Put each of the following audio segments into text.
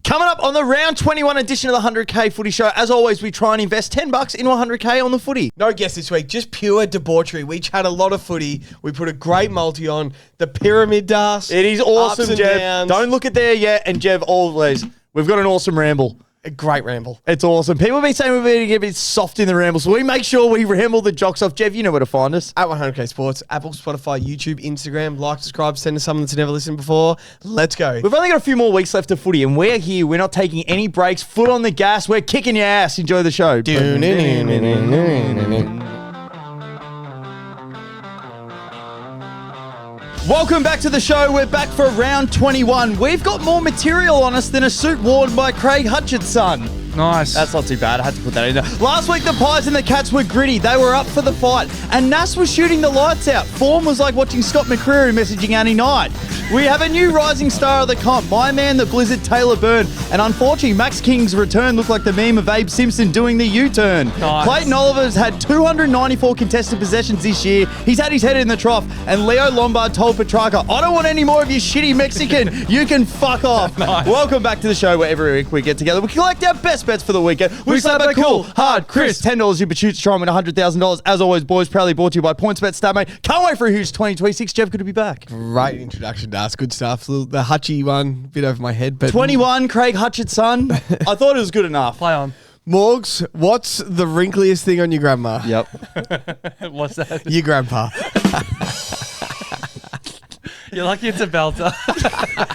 Coming up on the round 21 edition of the 100K Footy Show, as always, we try and invest $10 into 100K on the footy. No guests this week, just pure debauchery. We chat a lot of footy. We put a great multi on. The pyramid dust. It is awesome, ups and Jev. downs. Don't look at there yet. And Jev, always, we've got an awesome ramble. A great ramble. It's awesome. People have been saying we're going to get a bit soft in the ramble, so we make sure we ramble the jocks off. Jev, you know where to find us. At 100K Sports, Apple, Spotify, YouTube, Instagram. Like, subscribe, send us someone that's never listened before. Let's go. We've only got a few more weeks left of footy, and we're here. We're not taking any breaks. Foot on the gas. We're kicking your ass. Enjoy the show. Welcome back to the show. We're back for round 21. We've got more material on us than a suit worn by Craig Hutchinson. Nice. That's not too bad. I had to put that in there. Last week, the Pies and the Cats were gritty. They were up for the fight. And Nas was shooting the lights out. Form was like watching Scott McCreery messaging Annie Knight. We have a new rising star of the comp, my man, the Blizzard, Taylor Byrne. And unfortunately, Max King's return looked like the meme of Abe Simpson doing the U-turn. Nice. Clayton Oliver's had 294 contested possessions this year. He's had his head in the trough. And Leo Lombard told Petrarca, I don't want any more of your shitty Mexican. You can fuck off. Nice. Welcome back to the show where every week we get together. We collect our best bets for the weekend. We slap a cool, hard, crisp $10 you choose to try and win $100,000. As always, boys, proudly brought to you by PointsBet Statmate. Can't wait for a huge 2026. Jeff, good to be back. Great introduction, Das. Good stuff. The Hutchie one, bit over my head. But 21, Craig Hutchinson. I thought it was good enough. Play on. Morgs, what's the wrinkliest thing on your grandma? Yep. What's that? Your grandpa. You're lucky it's a belter.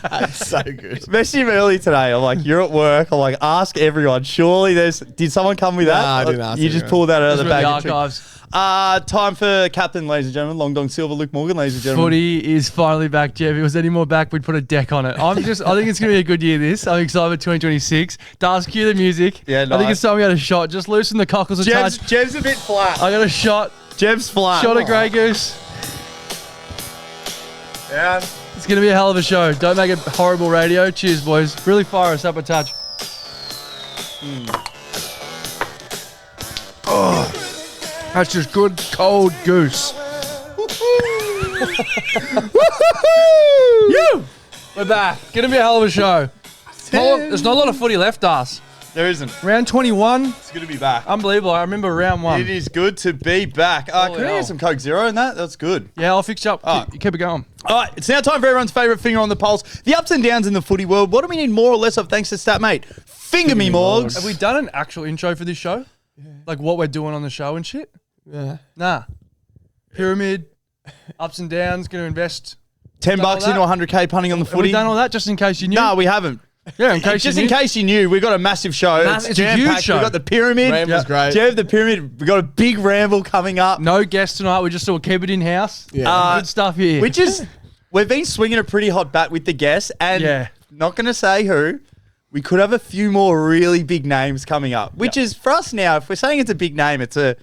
That's so good. Messaged him early today. I'm like, you're at work. I'm like, ask everyone. Surely did someone come with that? Nah, I didn't ask You just everyone. pulled that out of the Those were bag. the and trick. archives. Time for captain, ladies and gentlemen. Long Dong Silver, Luke Morgan, ladies and gentlemen. Footy is finally back, Jeff. If it was any more back, we'd put a deck on it. I think it's going to be a good year, this. I'm excited for 2026. Das, cue the music. Yeah, I think nice. it's time we had a shot. Just loosen the cockles a touch. Jeb's a bit flat. I got a shot. Jeb's flat. Shot of Grey Goose. Yeah. It's going to be a hell of a show. Don't make it horrible radio. Cheers, boys. Really fire us up a touch. Oh, that's just good cold goose. You. We're back. Going to be a hell of a show. There's not a lot of footy left, us. There isn't. Round 21. It's good to be back. Unbelievable. I remember round 1. It is good to be back. Can I hell. get some Coke Zero in that? That's good. Yeah, I'll fix you up. Oh. Keep it going. All right, it's now time for everyone's favourite finger on the pulse. The ups and downs in the footy world. What do we need more or less of thanks to Statmate? Finger me, Morgs. Have we done an actual intro for this show? Yeah. Like what we're doing on the show and shit? Yeah. Nah. Pyramid, ups and downs, going to invest. $10 all into that? 100K punting on the Have we footy. done all that just in case you knew? No, we haven't. Yeah, in case Just you in knew. case you knew, we've got a massive show. It's a huge jam-packed. show. We've got the pyramid. Ramble's great. Jeff, the pyramid. We've got a big ramble coming up. No guests tonight. We just all keep it in house. Yeah. Good stuff here. We've been swinging a pretty hot bat with the guests, and Yeah. not going to say who. We could have a few more really big names coming up, which is for us now. If we're saying it's a big name, it's a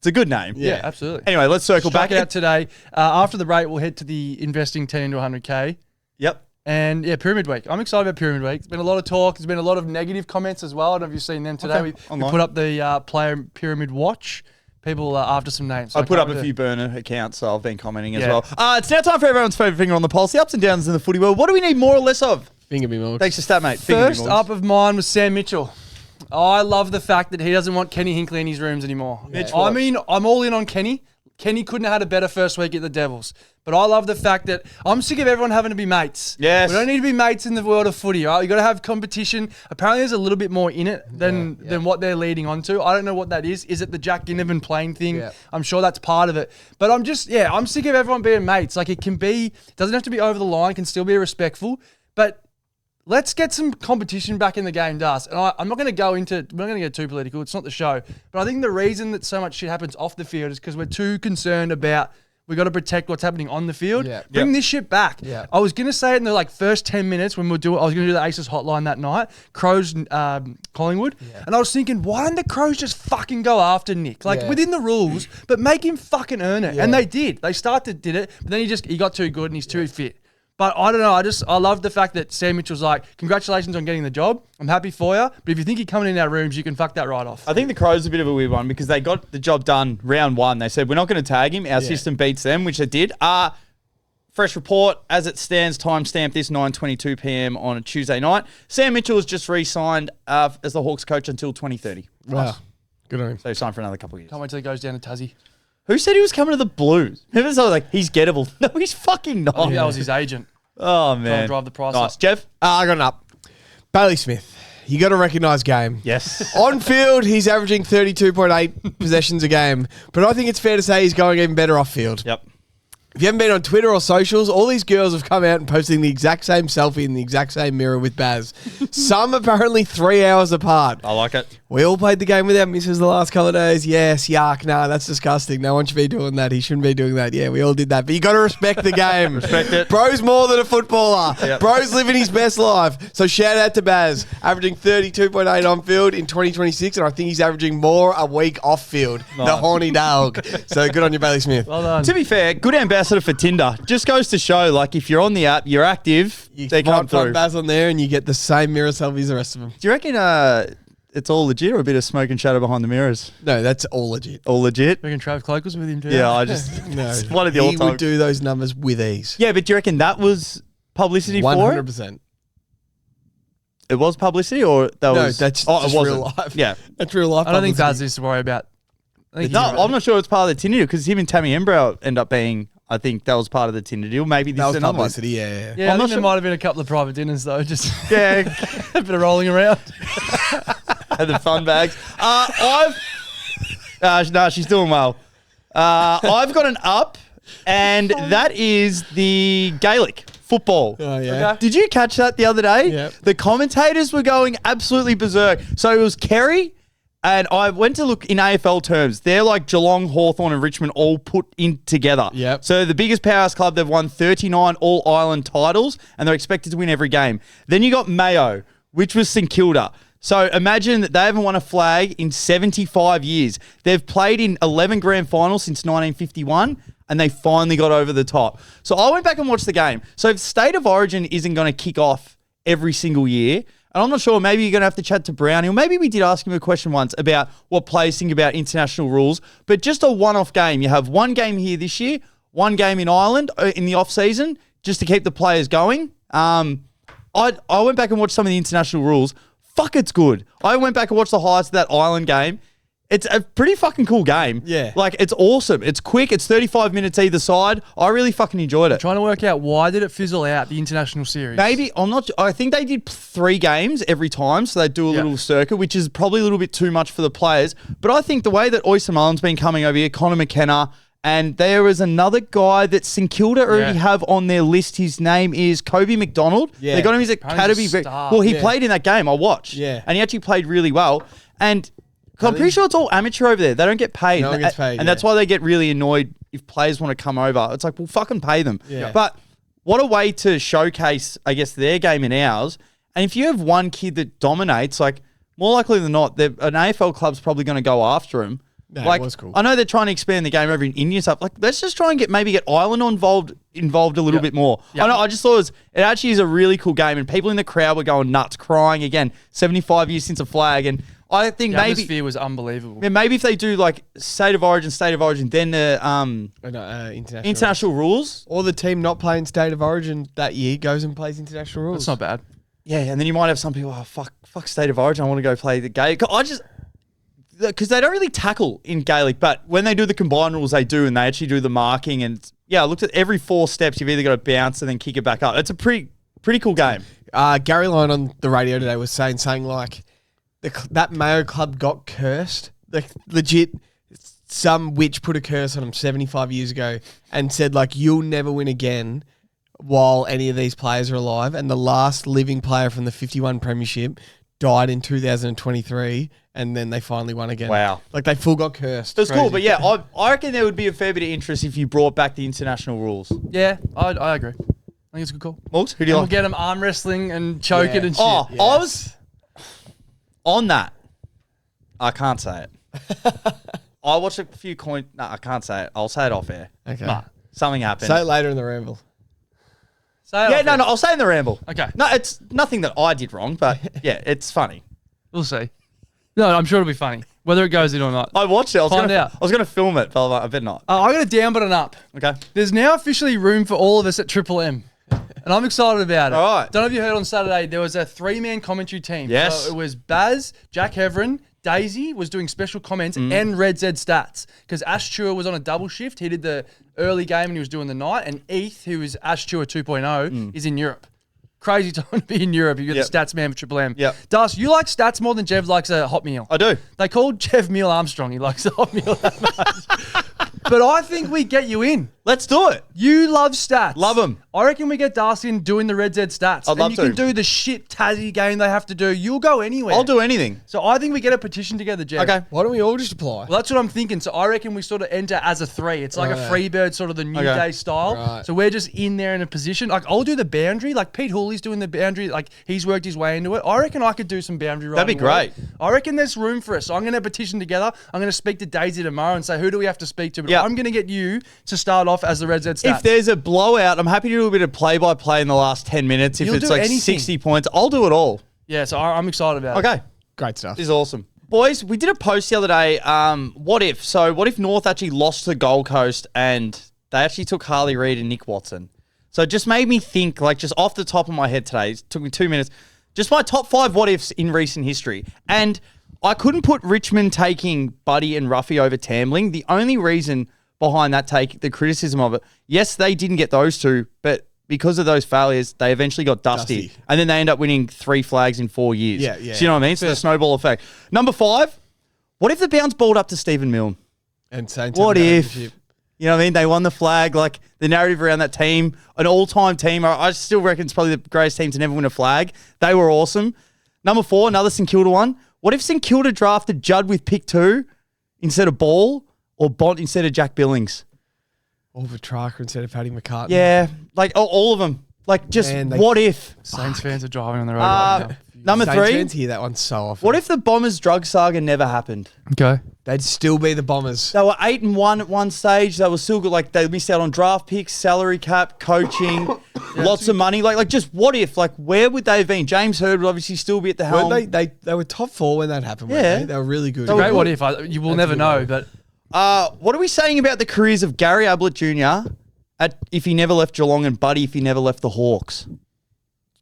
good name. yeah, absolutely. Anyway, let's circle Struck back out today. After the break, we'll head to the investing 10 into 100K. Yep. And yeah, Pyramid Week. I'm excited about Pyramid Week. There's been a lot of talk. There's been a lot of negative comments as well. I don't know if you've seen them today. Okay. We put up the player Pyramid Watch. People after some names. So I put up can't a really- few burner accounts, so I've been commenting as Yeah. well. It's now time for everyone's favourite finger on the pulse, the ups and downs in the footy world. What do we need more or less of? Finger me, Morgs. Thanks to Statmate. Finger me, First Morgs. up of mine was Sam Mitchell. I love the fact that he doesn't want Kenny Hinkley in his rooms anymore. I mean, I'm all in on Kenny. Kenny couldn't have had a better first week at the Devils. But I love the fact that I'm sick of everyone having to be mates. Yes. We don't need to be mates in the world of footy, right? You got to have competition. Apparently there's a little bit more in it than what they're leading on to. I don't know what that is. Is it the Jack Ginnivan playing thing? Yeah. I'm sure that's part of it. But I'm sick of everyone being mates. Like it doesn't have to be over the line, it can still be respectful. But let's get some competition back in the game, Das. And we're not going to get too political. It's not the show. But I think the reason that so much shit happens off the field is because we're too concerned about we got to protect what's happening on the field. Yeah. Bring this shit back. Yeah. I was going to say it in the first 10 minutes when I was going to do the Aces hotline that night, Crows, Collingwood. Yeah. And I was thinking, why don't the Crows just fucking go after Nick? Within the rules, but make him fucking earn it. Yeah. And they did. They did it, but then he got too good and he's too fit. But I don't know. I love the fact that Sam Mitchell's like, congratulations on getting the job. I'm happy for you. But if you think you're coming in our rooms, you can fuck that right off. I think the Crows are a bit of a weird one because they got the job done round one. They said, we're not going to tag him. Our system beats them, which they did. fresh report as it stands, timestamp this 9:22 p.m. on a Tuesday night. Sam Mitchell has just re-signed as the Hawks coach until 2030. Wow. Good on him. So he's signed for another couple of years. Can't wait till he goes down to Tassie. Who said he was coming to the Blues? Remember, so like, he's gettable. No, he's fucking not. I think that was his agent. Oh, Trying man. to drive the price Nice. up. Jeff? I got an up. Bailey Smith. You got to recognise game. Yes. On field, he's averaging 32.8 possessions a game. But I think it's fair to say he's going even better off field. Yep. If you haven't been on Twitter or socials, all these girls have come out and posting the exact same selfie in the exact same mirror with Baz. Some apparently 3 hours apart. I like it. We all played the game with our missus the last couple of days. Yes, yuck, nah, that's disgusting. No one should be doing that. He shouldn't be doing that. Yeah, we all did that. But you got to respect the game. Respect it. Bro's more than a footballer. Yep. Bro's living his best life. So shout out to Baz, averaging 32.8 on field in 2026, and I think he's averaging more a week off field. Nice. The horny dog. So good on you, Bailey Smith. Well done. To be fair, good ambassador for Tinder. Just goes to show, like, if you're on the app, you're active, You they come might find through. Baz on there and you get the same mirror selfies as the rest of them. Do you reckon it's all legit or a bit of smoke and shadow behind the mirrors? No, that's all legit. All legit? Reckon Trav Cloak was with him too. Yeah, I just... No, it's one of the he all-time... would do those numbers with ease. Yeah, but do you reckon that was publicity for it? 100%. It was publicity or that No, was... that's oh, just it wasn't. real life. Yeah. That's real life. I don't think Baz publicity. needs to worry about. I think No, he's- I'm not sure it's part of the Tinder deal because him and Tammy Embrow end up being... I think that was part of the Tinder deal. Maybe this That is was another one. publicity, yeah. Yeah, I'm I not think there sure- might have been a couple of private dinners though. Just Yeah, a bit of rolling around. had the fun bags. No, she's doing well. I've got an up, and that is the Gaelic football. Oh, yeah. Did you catch that the other day? Yep. The commentators were going absolutely berserk. So it was Kerry, and I went to look in AFL terms. They're like Geelong, Hawthorn, and Richmond all put in together. Yep. So the biggest powerhouse club, they've won 39 All-Ireland titles, and they're expected to win every game. Then you got Mayo, which was St Kilda. So imagine that they haven't won a flag in 75 years. They've played in 11 grand finals since 1951, and they finally got over the top. So I went back and watched the game. So if State of Origin isn't going to kick off every single year, and I'm not sure, maybe you're going to have to chat to Brownie, or maybe we did ask him a question once about what players think about international rules, but just a one-off game. You have one game here this year, one game in Ireland in the off-season, just to keep the players going. I went back and watched some of the international rules. Fuck, it's good. I went back and watched the highlights of that Ireland game. It's a pretty fucking cool game. Yeah. Like, it's awesome. It's quick. It's 35 minutes either side. I really fucking enjoyed it. Trying to work out why did it fizzle out the international series? Maybe, I think they did 3 games every time, so they do a little circuit, which is probably a little bit too much for the players. But I think the way that Oyster Mullen's been coming over here, Conor McKenna, and there is another guy that St Kilda already have on their list. His name is Kobe McDonald. Yeah. They got him as Apparently he's a academy. star. Well, he Yeah. played in that game. I watched. Yeah. And he actually played really well. And I'm pretty sure it's all amateur over there. They don't get paid. No one gets paid, And that's why they get really annoyed if players want to come over. It's like, well, fucking pay them. Yeah. But what a way to showcase, I guess, their game and ours. And if you have one kid that dominates, like, more likely than not, an AFL club's probably going to go after him. No, Like, it was cool. I know they're trying to expand the game over in India and stuff. Like, let's just try and get Ireland involved a little bit more. Yeah. I know. I just thought it actually is a really cool game, and people in the crowd were going nuts, crying again. 75 years since a flag, and I think The maybe atmosphere was unbelievable. maybe if they do like state of origin, then the international rules. Or the team not playing State of Origin that year goes and plays international rules. That's not bad. Yeah, and then you might have some people, fuck state of origin, I want to go play the Gaelic. Because they don't really tackle in Gaelic, but when they do the combined rules, they do, and they actually do the marking. And I looked at every 4 steps, you've either got to bounce and then kick it back up. It's a pretty cool game. Gary Lyon on the radio today was saying like that Mayo club got cursed. Like, legit, some witch put a curse on them 75 years ago and said, like, you'll never win again while any of these players are alive. And the last living player from the 51 premiership died in 2023, and then they finally won again. Wow. Like, they full got cursed. It was cool, Crazy. but yeah, I reckon there would be a fair bit of interest if you brought back the international rules. Yeah, I agree. I think it's a good call. Malts, who do you And like? we'll get them arm wrestling and choke Yeah. it and shit. Oh, Yes. I was on that. I can't say it. I watched a few coin. No, I can't say it. I'll say it off air. Okay. Nah, something happened. Say it later in the ramble. Say it yeah, off no, there. I'll say it in the ramble. Okay. No, it's nothing that I did wrong, but yeah, it's funny. We'll see. No, I'm sure it'll be funny. Whether it goes in or not. I watched it. I Find out. was gonna film it, but I bet not. I got a down but an up. Okay. There's now officially room for all of us at Triple M. And I'm excited about it. All right. Don't know if you heard on Saturday, there was a 3-man commentary team. Yes. So it was Baz, Jack Heverin, Daisy was doing special comments, and Red Z Stats. Because Ash Chua was on a double shift. He did the early game and he was doing the night. And Eth, who is Ash Chua 2.0, is in Europe. Crazy time to be in Europe if you're the stats man for Triple M. Yep. Das, you like stats more than Jev likes a hot meal. I do. They called Jev Neil Armstrong. He likes a hot meal that much. But I think we get you in. Let's do it. You love stats. Love 'em. I reckon we get Darcy in doing the Red Z stats. I'd love you to. can do the shit Tassie game they have to do. You'll go anywhere. I'll do anything. So I think we get a petition together, Jeff. Okay. Why don't we all just apply? Well, that's what I'm thinking. So I reckon we sort of enter as a 3. It's like a free bird, sort of the new day style. Right. So we're just in there in a position. Like I'll do the boundary. Like Pete Hooley's doing the boundary. Like he's worked his way into it. I reckon I could do some boundary riding. That'd be great. work. I reckon there's room for us. So I'm going to petition together. I'm going to speak to Daisy tomorrow and say, who do we have to speak to? But Yep. I'm going to get you to start off as the Red Z stats. If there's a blowout, I'm happy to do a bit of play-by-play in the last 10 minutes. If You'll it's do like anything. 60 points, I'll do it all. Yeah, so I'm excited about it. Okay. Great stuff. This is awesome. Boys, we did a post the other day. What if? So what if North actually lost to the Gold Coast and they actually took Harley, Reid and Nick Watson? So it just made me think, like just off the top of my head today, it took me 2 minutes, just my top 5 what ifs in recent history. And I couldn't put Richmond taking Buddy and Ruffy over Tambling. The only reason behind that take, the criticism of it, yes, they didn't get those two, but because of those failures, they eventually got Dusty. And then they end up winning 3 flags in 4 years. Yeah. So you know what I mean? So the snowball effect. Number 5, what if the bounce balled up to Stephen Milne? And Saints What have an if? championship. You know what I mean? They won the flag. Like the narrative around that team, an all-time team. I still reckon it's probably the greatest team to never win a flag. They were awesome. Number 4, another St Kilda one. What if St Kilda drafted Judd with pick 2 instead of Ball or Bont instead of Jack Billings? Or Petrarca instead of Paddy McCartney. Yeah, like all of them. Like just Man, they- what if? Saints fans are driving on the road right now. Number Saints 3, fans hear that one so often. what if the Bombers drug saga never happened? Okay. They'd still be the Bombers. They were 8-1 at one stage. They were still good. Like they missed out on draft picks, salary cap, coaching, lots of money. Like just what if? Like where would they have been? James Hird would obviously still be at the helm. Weren't they were top 4 when that happened. weren't Yeah. they were really good. Great what if. You will never know, but What are we saying about the careers of Gary Ablett Jr. If he never left Geelong and Buddy if he never left the Hawks?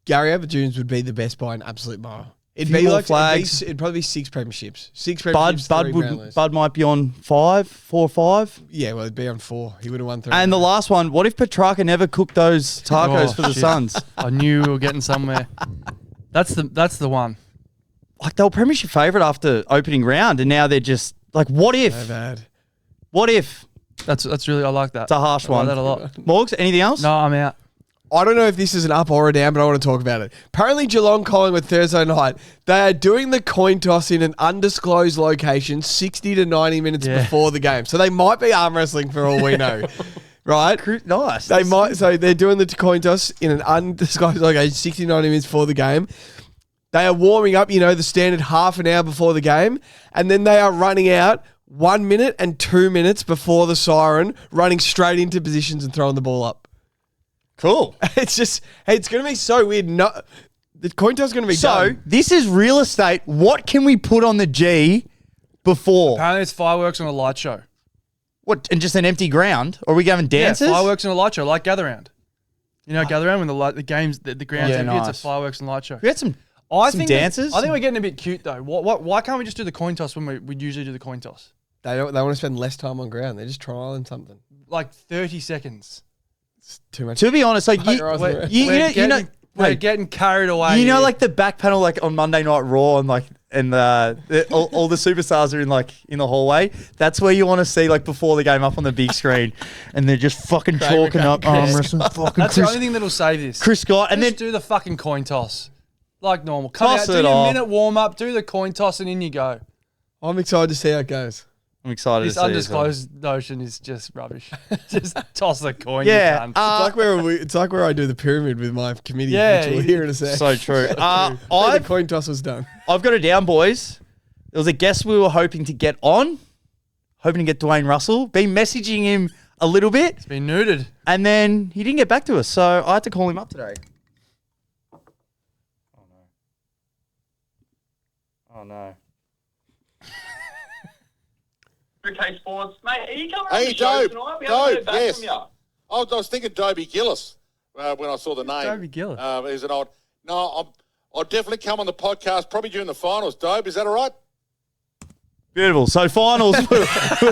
Gary Aberjoons would be the best by an absolute mile. It'd Few be more like flags. It'd probably be 6 premierships. 6 premierships. Bud might be on 4 or 5. Yeah, well, it'd be on 4. He would have won 3. And the last one, what if Petrarca never cooked those tacos Oh, for the shit. Suns? I knew we were getting somewhere. That's the one. Like they were premiership favourite after opening round, and now they're just like, what if? so bad. What if? That's really, I like that. It's a harsh I like one. that a lot. Morgs, anything else? No, I'm out. I don't know if this is an up or a down, but I want to talk about it. Apparently, Geelong Collingwood Thursday night, they are doing the coin toss in an undisclosed location 60 to 90 minutes before the game. So they might be arm wrestling for all we know. Right? Nice. They might. So they're doing the coin toss in an undisclosed location 60 to 90 minutes before the game. They are warming up, the standard half an hour before the game. And then they are running out 1 minute and 2 minutes before the siren, running straight into positions and throwing the ball up. Cool. It's just, it's going to be so weird. No, the coin toss is going to be So done. this is real estate. What can we put on the G before? Apparently it's fireworks on a light show. What? And just an empty ground? Or are we going dances? Yeah, fireworks on a light show, like Gather Round. You know, Gather Round when the games, the ground's Yeah, empty, it's nice. a fireworks and light show. We had some Some dances? I think we're getting a bit cute though. Why can't we just do the coin toss when we usually do the coin toss? They want to spend less time on ground. They're just trialing something. Like 30 seconds. It's too much. To be honest, like We're hey, getting carried away. you know, here. like the back panel, like on Monday Night Raw, and all the superstars are in the hallway. That's where you want to see like before the game up on the big screen, and they're just fucking chalking up arm wrestling. Fucking that's the Chris, only thing that'll save this. Chris Scott, and Just then do the fucking coin toss. Like normal. Come Toss out, do it your off. minute warm up, do the coin toss, and in you go. I'm excited to see how it goes. I'm excited This to see it as well. undisclosed notion is just rubbish. Just toss the coin. Yeah, You cunt. It's like where I do the pyramid with my committee, Yeah, which we'll hear in a sec. So true. The I've coin toss was done. got it down, boys. There was a guest we were hoping to get on, hoping to get Dwayne Russell. Been messaging him a little bit, It's been neutered. and then he didn't get back to us, so I had to call him up today. Oh no. UK Sports. Mate, are you coming on Hey, the show Dobe. tonight? We haven't heard back Yes. from you. I was thinking Dobe Gillis when I saw the name. Dobe Gillis. Is it odd? No, I'll definitely come on the podcast probably during the finals, Dobe. Is that all right? Beautiful. So finals,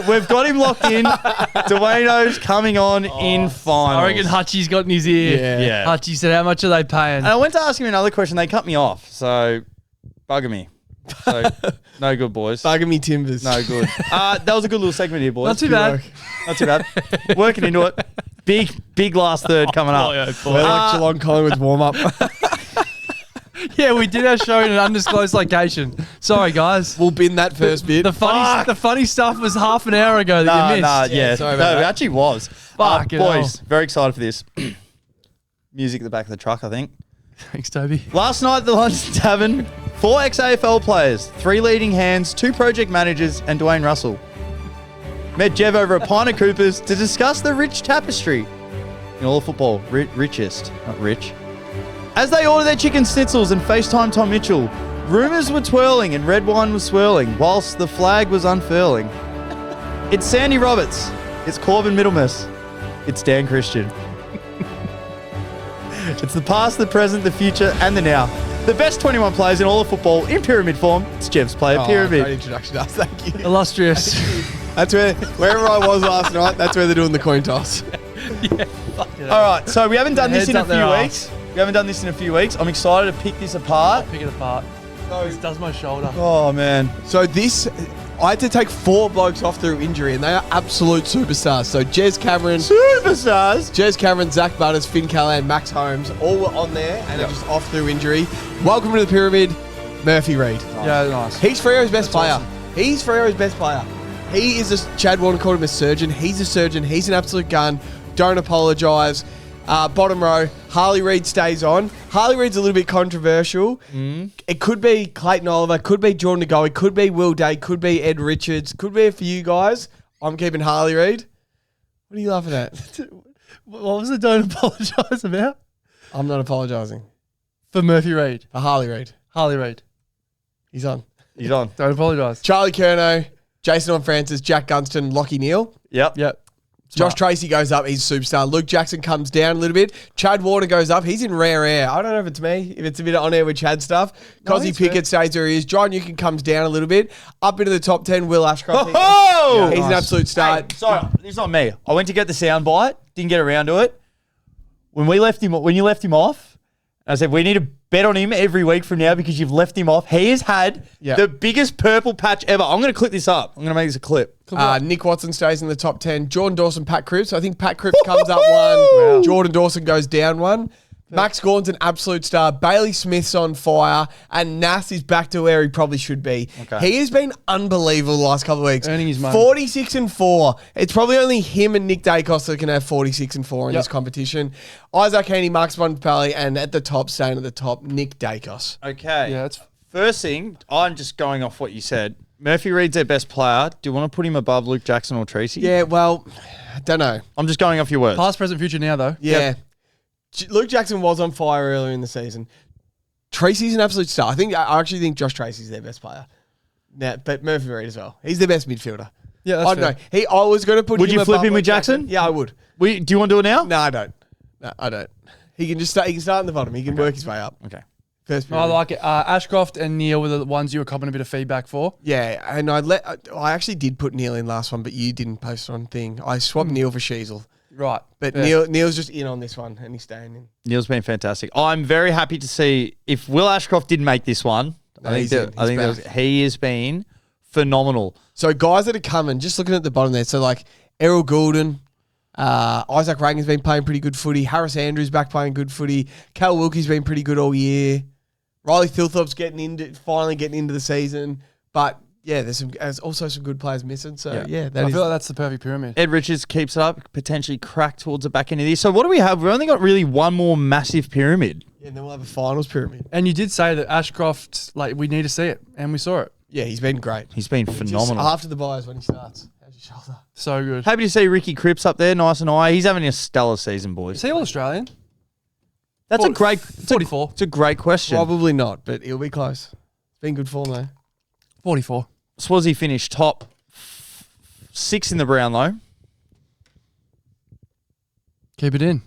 we've got him locked in. Dwayno's coming on in finals. I reckon Hutchie's got in his ear. Yeah. Hutchie said, how much are they paying? And I went to ask him another question. They cut me off. So bugger me. So no good, boys. Bugging me timbers. No good. That was a good little segment here, boys. Not too bad. Not too bad. Working into it. Big last third coming up. We're like Geelong Collingwood's warm up. Yeah, we did our show in an undisclosed location. Sorry, guys. We'll bin that first bit. The funny stuff was half an hour ago that you missed. Yeah, sorry no, about it that. actually was. Fucking boys, hell. very excited for this. Music at the back of the truck, I think. Thanks, Toby. Last night at the London Tavern, 4 ex-AFL players, 3 leading hands, 2 project managers, and Dwayne Russell met Jev over a pint of Coopers to discuss the rich tapestry in all of football. Richest, not rich. As they ordered their chicken schnitzels and FaceTime Tom Mitchell, rumours were twirling and red wine was swirling, whilst the flag was unfurling. It's Sandy Roberts. It's Corbin Middlemiss. It's Dan Christian. It's the past, the present, the future, and the now. The best 21 players in all of football in pyramid form. It's Jev's Player Pyramid. Great introduction, us. Thank you. Illustrious. That's wherever I was last night, that's where they're doing the coin toss. All right, so we haven't done this Heads in a up their few arse. weeks. We haven't done this in a few weeks. I'm excited to pick this apart. Pick it apart. This does my shoulder. Oh, man. So I had to take 4 blokes off through injury, and they are absolute superstars. So Jez Cameron, Zach Butters, Finn Callan, Max Holmes, all were on there and are just off through injury. Welcome to the pyramid, Murphy Reid. Yeah, nice. He's Frero's best player. He's Frero's best player. He is Chad Warner called him a surgeon. He's a surgeon. He's an absolute gun. Don't apologise. Bottom row, Harley Reid stays on. Harley Reid's a little bit controversial. It could be Clayton Oliver, could be Jordan Ngoe, could be Will Day, could be Ed Richards, could be a few guys. I'm keeping Harley Reid. What are you laughing at? What was the don't apologise about? I'm not apologising. For Murphy Reid. For Harley Reid. Harley Reid. He's on. He's on. Don't apologise. Charlie Curnow, Jason on Francis, Jack Gunston, Lockie Neal. Yep. Josh Tracy goes up. He's a superstar. Luke Jackson comes down a little bit. Chad Warner goes up. He's in rare air. I don't know if it's me, if it's a bit on air with Chad stuff. Cozzy Pickett stays where he is. John Newcomb comes down a little bit. Up into the top 10, Will Ashcroft. Oh! He's an absolute star. Hey, sorry, it's not me. I went to get the sound bite, didn't get around to it. When you left him off, I said, we need to bet on him every week from now because you've left him off. He has had the biggest purple patch ever. I'm going to clip this up. I'm going to make this a clip. Nick Watson stays in the top 10. Jordan Dawson, Pat Cripps. I think Pat Cripps comes up 1. Jordan Dawson goes down 1. Max Gordon's an absolute star. Bailey Smith's on fire. And Nass is back to where he probably should be. Okay. He has been unbelievable the last couple of weeks. Earning his money. 46 and 4. It's probably only him and Nick Dacos that can have 46 and 4 in this competition. Isaac Heaney, Marcus Montpellier, and at the top, staying at the top, Nick Dacos. Okay. Yeah, it's First thing, I'm just going off what you said. Murphy Reid's their best player. Do you want to put him above Luke Jackson or Tracy? Yeah, well, I don't know. I'm just going off your words. past, present, future now, though. Yeah. Luke Jackson was on fire earlier in the season. Tracy's an absolute star. I actually think Josh Tracy's their best player. Now, but Murphy Reid as well. He's their best midfielder. Yeah, that's I don't know. I was going to put Would him you flip above him with Luke Jackson? Yeah, I would. Do you want to do it now? No, I don't. No, I don't. He can just start. He can start in the bottom. He can work his way up. Okay. First I period. like it. Ashcroft and Neil were the ones you were copping a bit of feedback for. Yeah, and I actually did put Neil in last one, but you didn't post it on thing. I swapped Neil for Sheasel. Right. But Yeah. Neil's just in on this one, and he's staying in. Neil's been fantastic. I'm very happy to see if Will Ashcroft didn't make this one. No, I he's think in. He's back. he has been phenomenal. So guys that are coming, just looking at the bottom there. So like Errol Goulden, Isaac Reagan's been playing pretty good footy. Harris Andrews back playing good footy. Cal Wilkie's been pretty good all year. Riley Thilthorpe's finally getting into the season. But yeah, there's also some good players missing. So yeah, I feel like that's the perfect pyramid. Ed Richards keeps it up, potentially crack towards the back end of this. So what do we have? We've only got really one more massive pyramid. yeah, and then we'll have a finals pyramid. And you did say that Ashcroft, we need to see it, and we saw it. Yeah, he's been great. He's been Just phenomenal. after the buys when he starts. How's your shoulder? So good. Happy to see Ricky Cripps up there, nice and high. He's having a stellar season, boys. Is he all Australian? That's a great 44. It's a great question. Probably not, but he'll be close. It's been good form though. 44. Swansea finished top 6 in the Brownlow. Keep it in.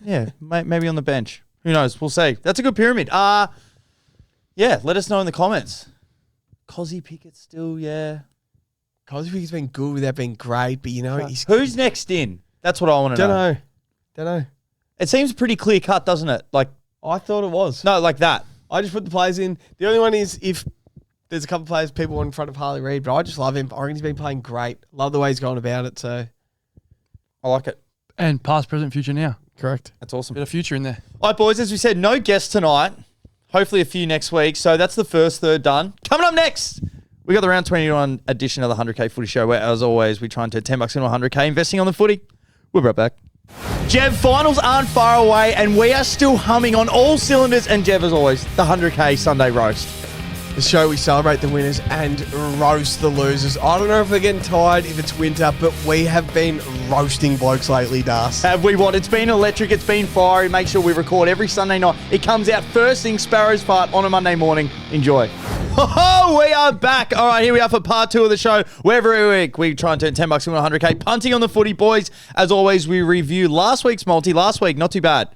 Yeah, maybe on the bench. Who knows? We'll see. That's a good pyramid. Yeah, let us know in the comments. Cozzy Pickett still, yeah. Cosby Pickett's been good without being great, but he's... Who's next in? That's what I want to know. Don't know. It seems pretty clear cut, doesn't it? Like, I thought it was. no, like that. I just put the players in. The only one is if there's a couple of players people want in front of Harley Reid, but I just love him. I reckon he's been playing great. Love the way he's going about it, so... I like it. And past, present, future now. Correct. That's awesome. Bit of future in there. All right, boys, as we said, no guests tonight. Hopefully a few next week. So that's the first third done. Coming up next, we got the round 21 edition of the 100K Footy Show, where, as always, we try and turn $10 into 100K investing on the footy. We'll be right back. Jev, finals aren't far away, and we are still humming on all cylinders. And Jev, as always, the 100K Sunday roast. The show we celebrate the winners and roast the losers. I don't know if we're getting tired if it's winter, but we have been roasting blokes lately, Das. Have we what? It's been electric. It's been fiery. Make sure we record every Sunday night. It comes out first thing Sparrow's Fart on a Monday morning. Enjoy. Oh, we are back. All right, here we are for part 2 of the show, where every week we try and turn $10 into 100K. Punting on the footy, boys. As always, we review last week's multi. Last week, not too bad.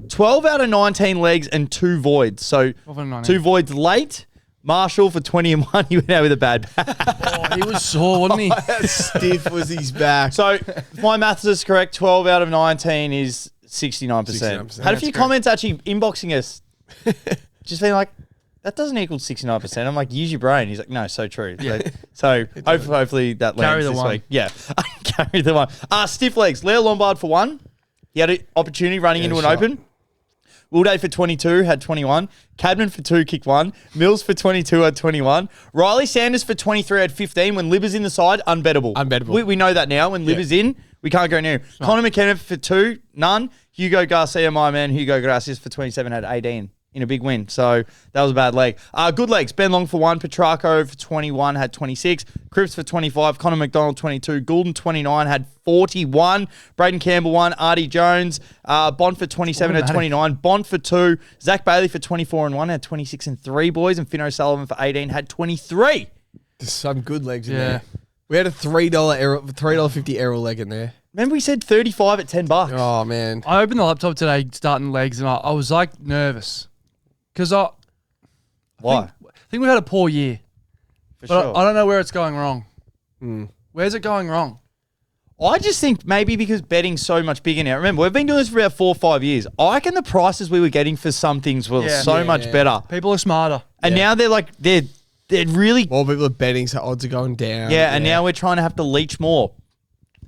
12 out of 19 legs and 2 voids. So 2 voids late. Marshall for 20 and 1. He went out with a bad back. Oh, he was sore, wasn't he? How stiff was his back? So, if my maths is correct, 12 out of 19 is 69%. 69%. Had a few comments actually inboxing us, just being like, that doesn't equal 69%. I'm like, use your brain. He's like, no, so true. Yeah. So hopefully that lands this week. Yeah, carry the one. Stiff legs. Leo Lombard for 1. He had an opportunity running into an open. Will Day for 22 had 21. Cadman for 2 kicked 1. Mills for 22 had 21. Riley Sanders for 23 had 15. When Libba's in the side, unbettable. We know that now. When Libba's in, we can't go near. Connor McKenna for 2, none. Hugo Garcia, my man, Hugo Gracias for 27 had 18 in a big win. So that was a bad leg. Good legs. Ben Long for 1. Petrarco for 21 had 26. Cripps for 25. Connor McDonald 22. Goulden 29 had 41. Braden Campbell 1. Artie Jones. Bond for 27 had 29. Bond for 2. Zach Bailey for 24 and 1 had 26 and 3, boys. And Finn O'Sullivan for 18 had 23. There's some good legs in there. We had a $3.50 error leg in there. Remember we said 35 at $10. Oh, man. I opened the laptop today starting legs and I was like nervous. Because Why? I think we had a poor year. For But sure. I don't know where it's going wrong. Where's it going wrong? I just think maybe because betting's so much bigger now. Remember, we've been doing this for about 4 or 5 years. I reckon the prices we were getting for some things were so much better. People are smarter. And now they're like, they're really... More people are betting, so odds are going down. Yeah, and now we're trying to have to leech more.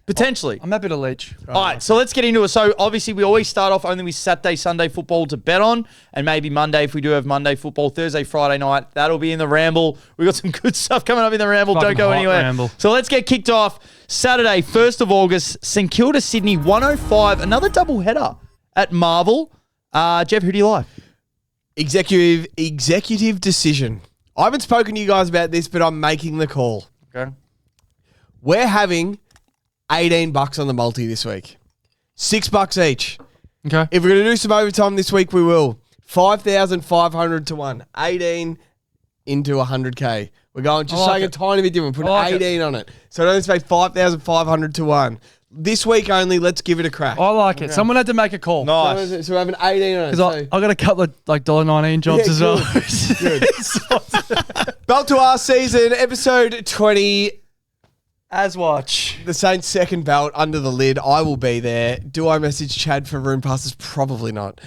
Potentially. I'm happy to leech. All right, so let's get into it. So obviously we always start off only with Saturday, Sunday football to bet on, and maybe Monday if we do have Monday football. Thursday, Friday night, that'll be in the Ramble. We've got some good stuff coming up in the Ramble. Fucking Don't go hot anywhere. Ramble. So let's get kicked off. Saturday, 1st of August, St Kilda, Sydney, 105. Another double header at Marvel. Jeff, who do you like? Executive decision. I haven't spoken to you guys about this, but I'm making the call. Okay. We're having $18 on the multi this week. $6 each. Okay. If we're going to do some overtime this week, we will. 5,500 to 1. 18 into 100K. We're going just saying a tiny bit different. Put 18 on it. So don't pay 5,500 to 1. This week only, let's give it a crack. I like it. Someone had to make a call. Nice. So we're having 18 on it. Because I got a couple of like $1.19 jobs as well. Good. Belt to our season, episode 20. As watch. The Saints' second belt under the lid. I will be there. Do I message Chad for room passes? Probably not.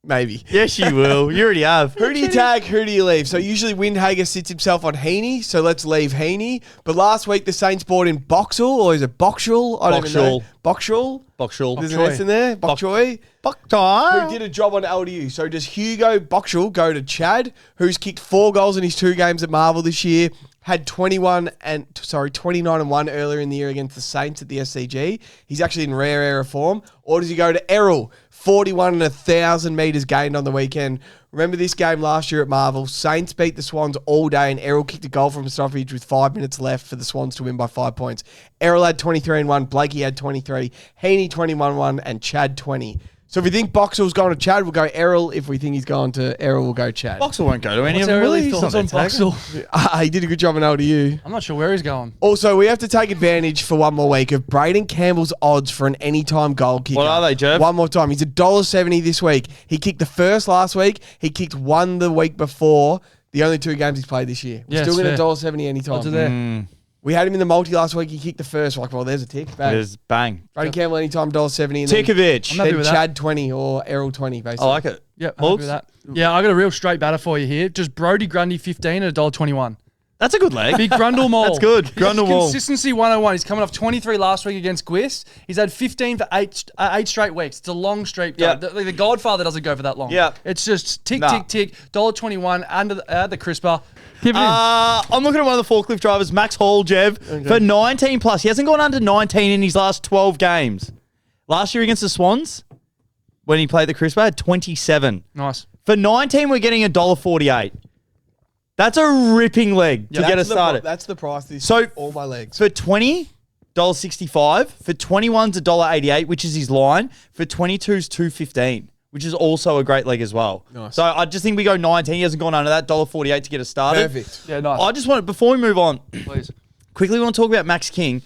Maybe. Yes, you will. You already have. Who do you tag? Who do you leave? So usually Windhager sits himself on Heaney, so let's leave Heaney. But last week the Saints brought in Boxall, or is it Boxall? I don't even know. Boxall. Boxall. There's an S in there. Bokchoy. Bokchoy. Who did a job on LDU. So does Hugo Boxall go to Chad, who's kicked 4 goals in his 2 games at Marvel this year, had 29 and 1 earlier in the year against the Saints at the SCG. He's actually in rare era form. Or does he go to Errol, 41 and 1,000 metres gained on the weekend? Remember this game last year at Marvel? Saints beat the Swans all day and Errol kicked a goal from a stoppage with 5 minutes left for the Swans to win by 5 points. Errol had 23 and 1, Blakey had 23, Heaney 21-1 and Chad 20. So if we think Boxall's going to Chad, we'll go Errol. If we think he's going to Errol, we'll go Chad. Boxall won't go to any What's of them. our Will early he? He's thoughts not on their tagger. Boxall? He did a good job in LDU. I'm not sure where he's going. Also, we have to take advantage for one more week of Braden Campbell's odds for an anytime goal kicker. What are they, Jeff? One more time. He's $1.70 this week. He kicked the first last week. He kicked one the week before. The only 2 games he's played this year. We're Yeah, still it's getting $1.70 anytime. Odds are there. We had him in the multi last week. He kicked the first. We're like, well, there's a tick. Bang. There's bang. Braden Campbell anytime $1.70. And then, Tikovic. I'm happy then with that. Chad 20 or Errol 20, basically. I like it. Yep, I'm happy with that. Yeah, I got a real straight batter for you here. Just Brodie Grundy 15 at $1.21. That's a good leg. Big Grundle Mole. That's good. He's got Grundle Mole. Consistency 101. He's coming off 23 last week against Gwist. He's had 15 for eight straight weeks. It's a long streak. Yeah. The Godfather doesn't go for that long. Yeah. It's just tick, Nah. tick, tick. $1.21 under the crisper. Give it in. I'm looking at one of the forklift drivers, Max Hall, Jev, for 19 plus. He hasn't gone under 19 in his last 12 games. Last year against the Swans, when he played the Crisper, had 27. Nice. For 19, we're getting $1.48. That's a ripping leg to get us started. That's the price. This So all my legs. For 20, $1.65. For 21's $1.88, which is his line. For 22's $2.15, which is also a great leg as well. Nice. So I just think we go 19. He hasn't gone under that. $1.48 to get us started. Perfect. Yeah, nice. I just want, before we move on, Please. quickly want to talk about Max King.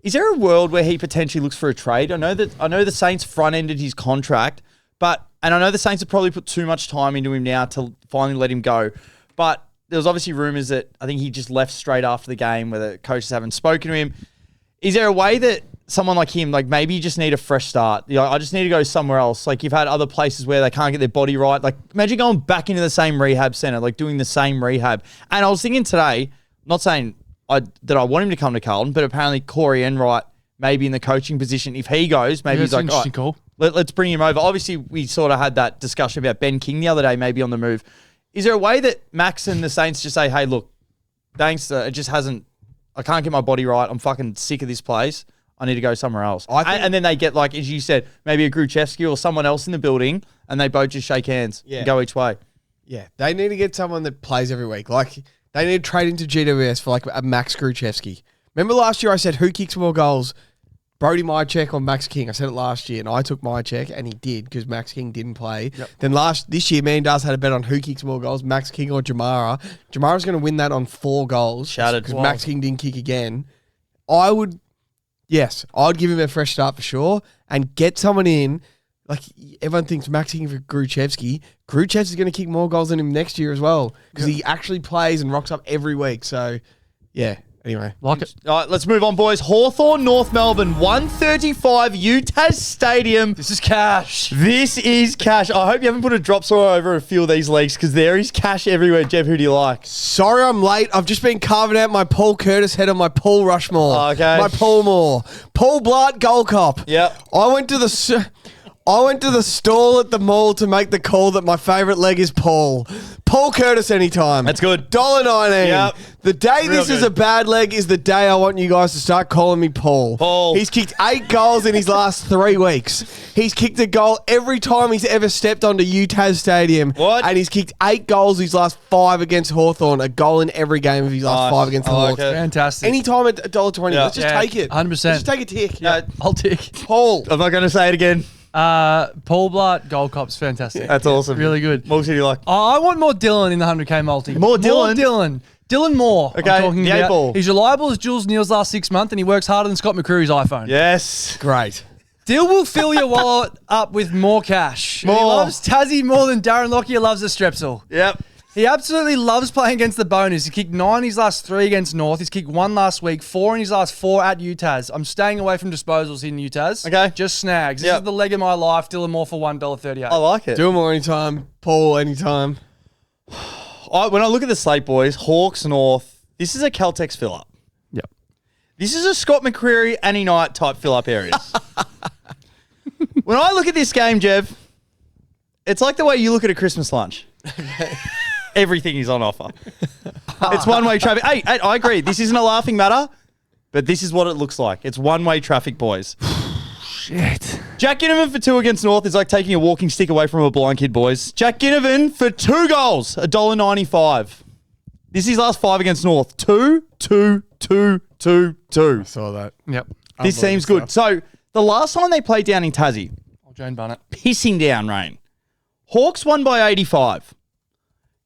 Is there a world where he potentially looks for a trade? I know the Saints front-ended his contract, and I know the Saints have probably put too much time into him now to finally let him go. But there was obviously rumours that I think he just left straight after the game where the coaches haven't spoken to him. Is there a way that someone like him, like maybe you just need a fresh start? You know, I just need to go somewhere else. Like you've had other places where they can't get their body right. Like imagine going back into the same rehab centre, like doing the same rehab. And I was thinking today, not saying that I want him to come to Carlton, but apparently Corey Enright maybe in the coaching position. If he goes, maybe Yeah, he's that's an like, interesting call. let's bring him over. Obviously, we sort of had that discussion about Ben King the other day, maybe on the move. Is there a way that Max and the Saints just say, hey, look, thanks, it just hasn't, I can't get my body right. I'm fucking sick of this place. I need to go somewhere else. And then they get, like, as you said, maybe a Gruchevsky or someone else in the building, and they both just shake hands and go each way. Yeah, they need to get someone that plays every week. Like, they need to trade into GWS for, like, a Max Gruchevsky. Remember last year I said, who kicks more goals? Brodie Mycheck or Max King. I said it last year, and I took Mycheck, and he did because Max King didn't play. Yep. Then this year, me and Daz had a bet on who kicks more goals, Max King or Jamara. Jamara's going to win that on 4 goals. Shattered. Because Max King didn't kick again. I'd give him a fresh start for sure and get someone in. Like, everyone thinks Max King for Gruchevsky. Gruchevsky's going to kick more goals than him next year as well because he actually plays and rocks up every week. So, yeah. Anyway. Like it. All right, let's move on, boys. Hawthorn, North Melbourne, 135, UTAS Stadium. This is cash. This is cash. I hope you haven't put a drop saw over a few of these legs because there is cash everywhere. Jeff, who do you like? Sorry I'm late. I've just been carving out my Paul Curtis head on my Paul Rushmore. Okay. My Paul Moore. Paul Blart Gold Cop. Yep. I went to the stall at the mall to make the call that my favourite leg is Paul. Paul Curtis anytime. That's good. $1.19. Yep. The day Real this is good. a bad leg is the day I want you guys to start calling me Paul. Paul. He's kicked 8 goals in his last 3 weeks. He's kicked a goal every time he's ever stepped onto UTAS Stadium. What? And he's kicked 8 goals his last 5 against Hawthorn. A goal in every game of his last Nice. 5 against the I like Hawks. it. Fantastic. Anytime at $1.20. Yeah. Let's just take it. 100%. Let's just take a tick. I'll tick. Paul. I'm not going to say it again. Paul Blart, Gold Cop's fantastic. That's awesome. Really good. What do you like? I want more Dylan in the 100K multi. More Dylan? Dylan Moore. Okay, I'm talking the about. 8-ball. He's reliable as Jules Neal's last 6 months, and he works harder than Scott McCreery's iPhone. Yes. Great. Dill will fill your wallet up with more cash. More. He loves Tassie more than Darren Lockyer loves the Strepsil. Yep. He absolutely loves playing against the bonus. He kicked 9 in his last 3 against North. He's kicked 1 last week, 4 in his last 4 at UTAS. I'm staying away from disposals in UTAS. Okay. Just snags. This Yep. is the leg of my life. Dylan Moore for $1.38. I like it. Do him more anytime. Paul anytime. When I look at the slate, boys, Hawks, North, this is a Caltex fill-up. Yep. This is a Scott McCreery, Annie Knight type fill-up areas. When I look at this game, Jev, it's like the way you look at a Christmas lunch. Everything is on offer. It's one-way traffic. Hey, I agree. This isn't a laughing matter, but this is what it looks like. It's one-way traffic, boys. Shit. Jack Ginnivan for 2 against North is like taking a walking stick away from a blind kid, boys. Jack Ginnivan for 2 goals, $1.95. This is his last 5 against North. 2, 2, 2, 2, 2. Saw that. Yep. This seems good. So, the last time they played down in Tassie, Jane Bunnett. Pissing down rain. Hawks won by 85.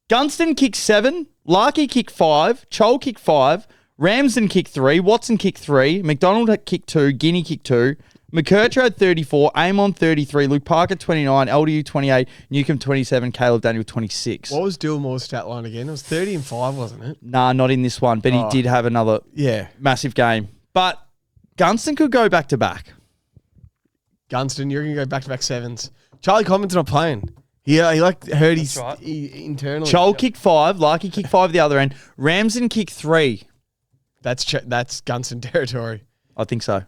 Gunston kicked 7. Larkey kicked 5. Chol kicked 5. Ramsden kicked 3. Watson kicked 3. McDonald had kicked 2. Guinea kicked 2. McKercher had 34. Amon 33. Luke Parker 29. LDU 28. Newcomb 27. Caleb Daniel 26. What was Dillmore's stat line again? It was 30 and 5, wasn't it? Nah, not in this one, but he did have another massive game. But Gunston could go back to back. Gunston, you're going to go back-to-back 7s. Charlie Common's not playing. He hurt his internally. Chol kicked 5. Larkey kicked 5 at the other end. Ramsden kicked 3. That's Gunston territory. I think so.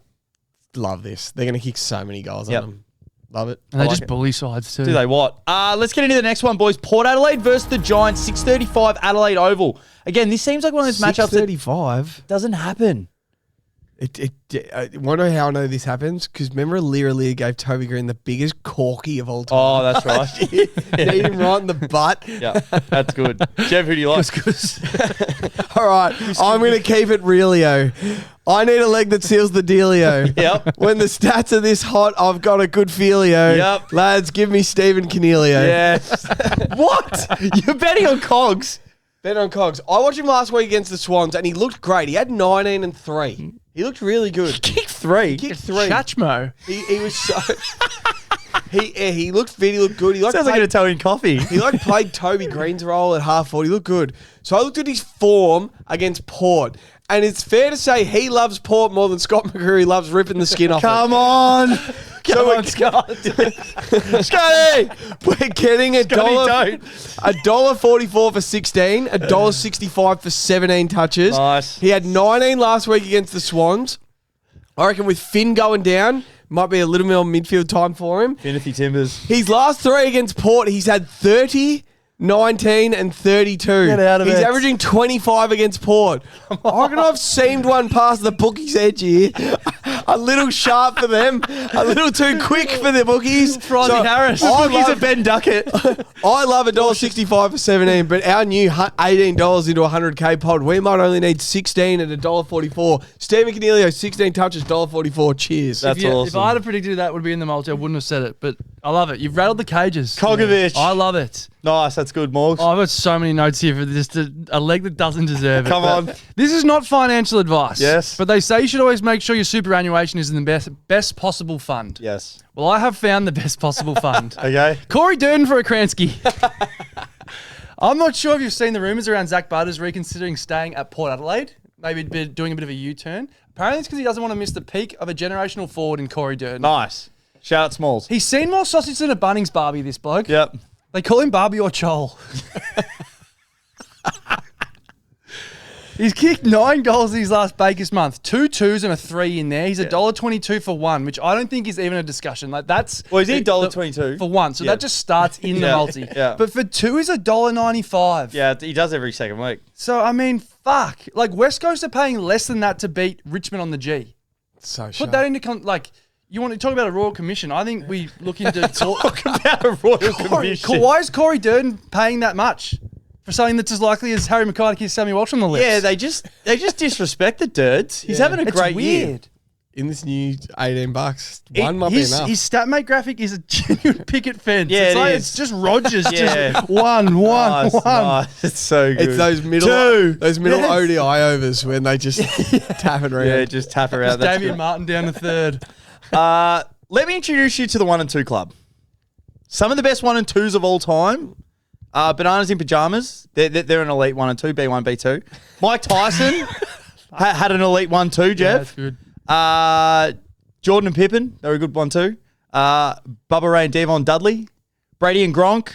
Love this. They're going to kick so many goals on them. Love it. And they just bully sides too. Do they what? Let's get into the next one, boys. Port Adelaide versus the Giants, 6:35 Adelaide Oval. Again, this seems like one of those matchups that 6:35 doesn't happen. I wonder how I know this happens, because remember Lear gave Toby Green the biggest corky of all time. Oh, that's right. Hit him right in the butt. Yeah, that's good. Jeff, who do you like? All right, I'm going to keep it realio. I need a leg that seals the dealio. Yep. When the stats are this hot, I've got a good feelio. Yep. Lads, give me Stephen Canelio. Yes. What? You're betting on Cogs? Bet on Cogs. I watched him last week against the Swans, and he looked great. He had 19 and 3. He looked really good. Kick 3. He kicked 3. Chachmo. He was so... he looked fit. He looked good. He Sounds like an Italian coffee. He played Toby Green's role at half forward. He looked good. So I looked at his form against Port, and it's fair to say he loves Port more than Scott McCreery loves ripping the skin off. Come on. Scotty. We're getting $1.44 for 16, $1.65 for 17 touches. Nice. He had 19 last week against the Swans. I reckon with Finn going down, might be a little bit on midfield time for him. Finothy Timbers. His last 3 against Port, he's had 30, 19 and 32. Get out of it. He's averaging 25 against Port. I reckon I've seamed one past the bookies' edge here. A little sharp for them. A little too quick for the bookies. Frothy Harris. I Bookies love- are Ben Duckett. I love $1.65 for 17, but our new $18 into 100K pod, we might only need 16 at $1.44. Stephen Canelio, 16 touches, $1.44. Cheers. That's If awesome. I had predicted that would be in the multi, I wouldn't have said it. But I love it. You've rattled the cages. Kogovic. I love it. Nice, that's good, Morgs. Oh, I've got so many notes here for this. A leg that doesn't deserve it. Come But on. This is not financial advice. Yes. But they say you should always make sure your superannuation is in the best possible fund. Yes. Well, I have found the best possible fund. Okay. Corey Durden for a Kransky. I'm not sure if you've seen the rumours around Zach Butters reconsidering staying at Port Adelaide. Maybe doing a bit of a U-turn. Apparently it's because he doesn't want to miss the peak of a generational forward in Corey Durden. Nice. Shout out Smalls. He's seen more sausage than a Bunnings Barbie, this bloke. Yep. They call him Barbie or Chol. He's kicked 9 goals in his last Bakers month. 2 2s and a 3 in there. He's $1.22 for 1, which I don't think is even a discussion. Like that's Well, is he $1.22? for 1? So Yeah. that just starts in the Yeah. multi. Yeah. But for 2 is $1.95. Yeah, he does every second week. So I mean, fuck. Like West Coast are paying less than that to beat Richmond on the G. So Put sharp. that into you want to talk about a royal commission? I think we look into Talk about a royal commission. Why is Corey Durden paying that much for something that's as likely as Harry McKay is Sammy Walsh on the lips? Yeah, they just disrespect the Dirds. He's having a It's great year. weird. In this new $18, one might be His enough. statmate graphic is a genuine picket fence. Yeah, it it's is. just Rogers. Yeah. Just one. Nice, nice. It's so good. It's those middle Yes. ODI overs when they just tap it around. Yeah, just tap around. Just That's Damien good. Martin down the third. Let me introduce you to the 1 and 2 club. Some of the best 1 and 2s of all time. Bananas in Pajamas. They're an elite 1 and 2, B1, B2. Mike Tyson had an elite 1 2, Yeah, Jeff. that's good. Jordan and Pippen, they're a good 1 2. Bubba Ray and Devon Dudley. Brady and Gronk.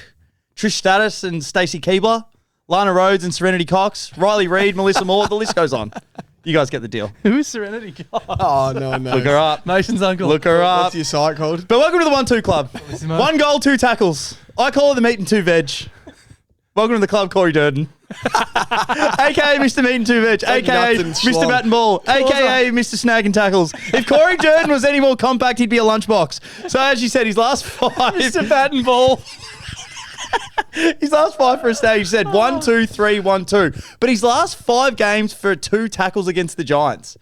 Trish Stratus and Stacey Keebler. Lana Rhodes and Serenity Cox. Riley Reid, Melissa Moore. The list goes on. You guys get the deal. Who is Serenity? Oh, no. Look her up. Mason's uncle. Look her up. What's your site called? But welcome to the 1 2 club. 1 goal, 2 tackles. I call it the meat and 2 veg. Welcome to the club, Corey Durden. AKA Mr. Meat and 2 Veg. AKA nuts and Mr. schlong. Bat and Ball. AKA Mr. Snag and Tackles. If Corey Durden was any more compact, he'd be a lunchbox. So as you said, his last 5. Mr. Bat and Ball. His last 5 for a stage said 1 2 3 1 2. But his last 5 games for 2 tackles against the Giants.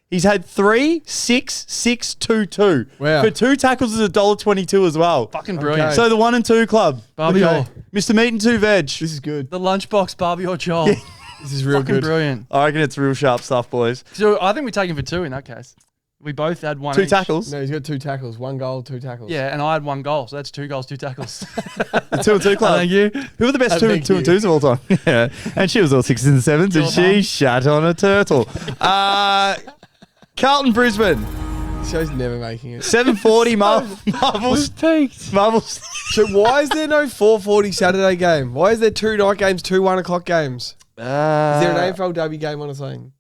He's had 3, 6, 6, 2, 2. Wow. For 2 tackles is $1.22 as well. Fucking brilliant. So the 1 and 2 club. Barbie Okay. Mr. Meat and 2 Veg. This is good. The lunchbox Barbie or Joel. This is real Fucking good. brilliant. I reckon it's real sharp stuff, boys. So I think we're taking for 2 in that case. We both had 1 2 each. tackles. No, he's got 2 tackles. 1 goal, 2 tackles. Yeah, and I had 1 goal, so that's 2 goals, 2 tackles. The 2 and 2 club. Thank you. Who are the best 2 and thank 2s of all time? Yeah. And she was all 6s and 7s, and Your she mum. shat on a turtle. Carlton Brisbane. This show's never making it. 7:40 Marvels. Peaked. Marvels. So why is there no 4:40 Saturday game? Why is there 2 night games, 2 1 o'clock games? Is there an AFL Dobe game on a thing?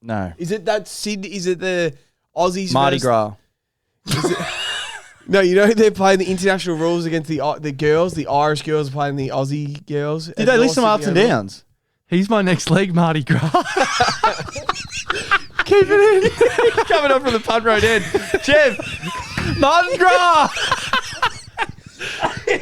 No. Is it that Sydney? Is it the Aussies? Mardi versus- Gras. No, you know they're playing the international rules against the girls. The Irish girls are playing the Aussie girls. Did they list some ups and downs? He's my next leg, Mardi Gras. Keep it in. Coming up from the punt road end. Jeff. Mardi Gras. He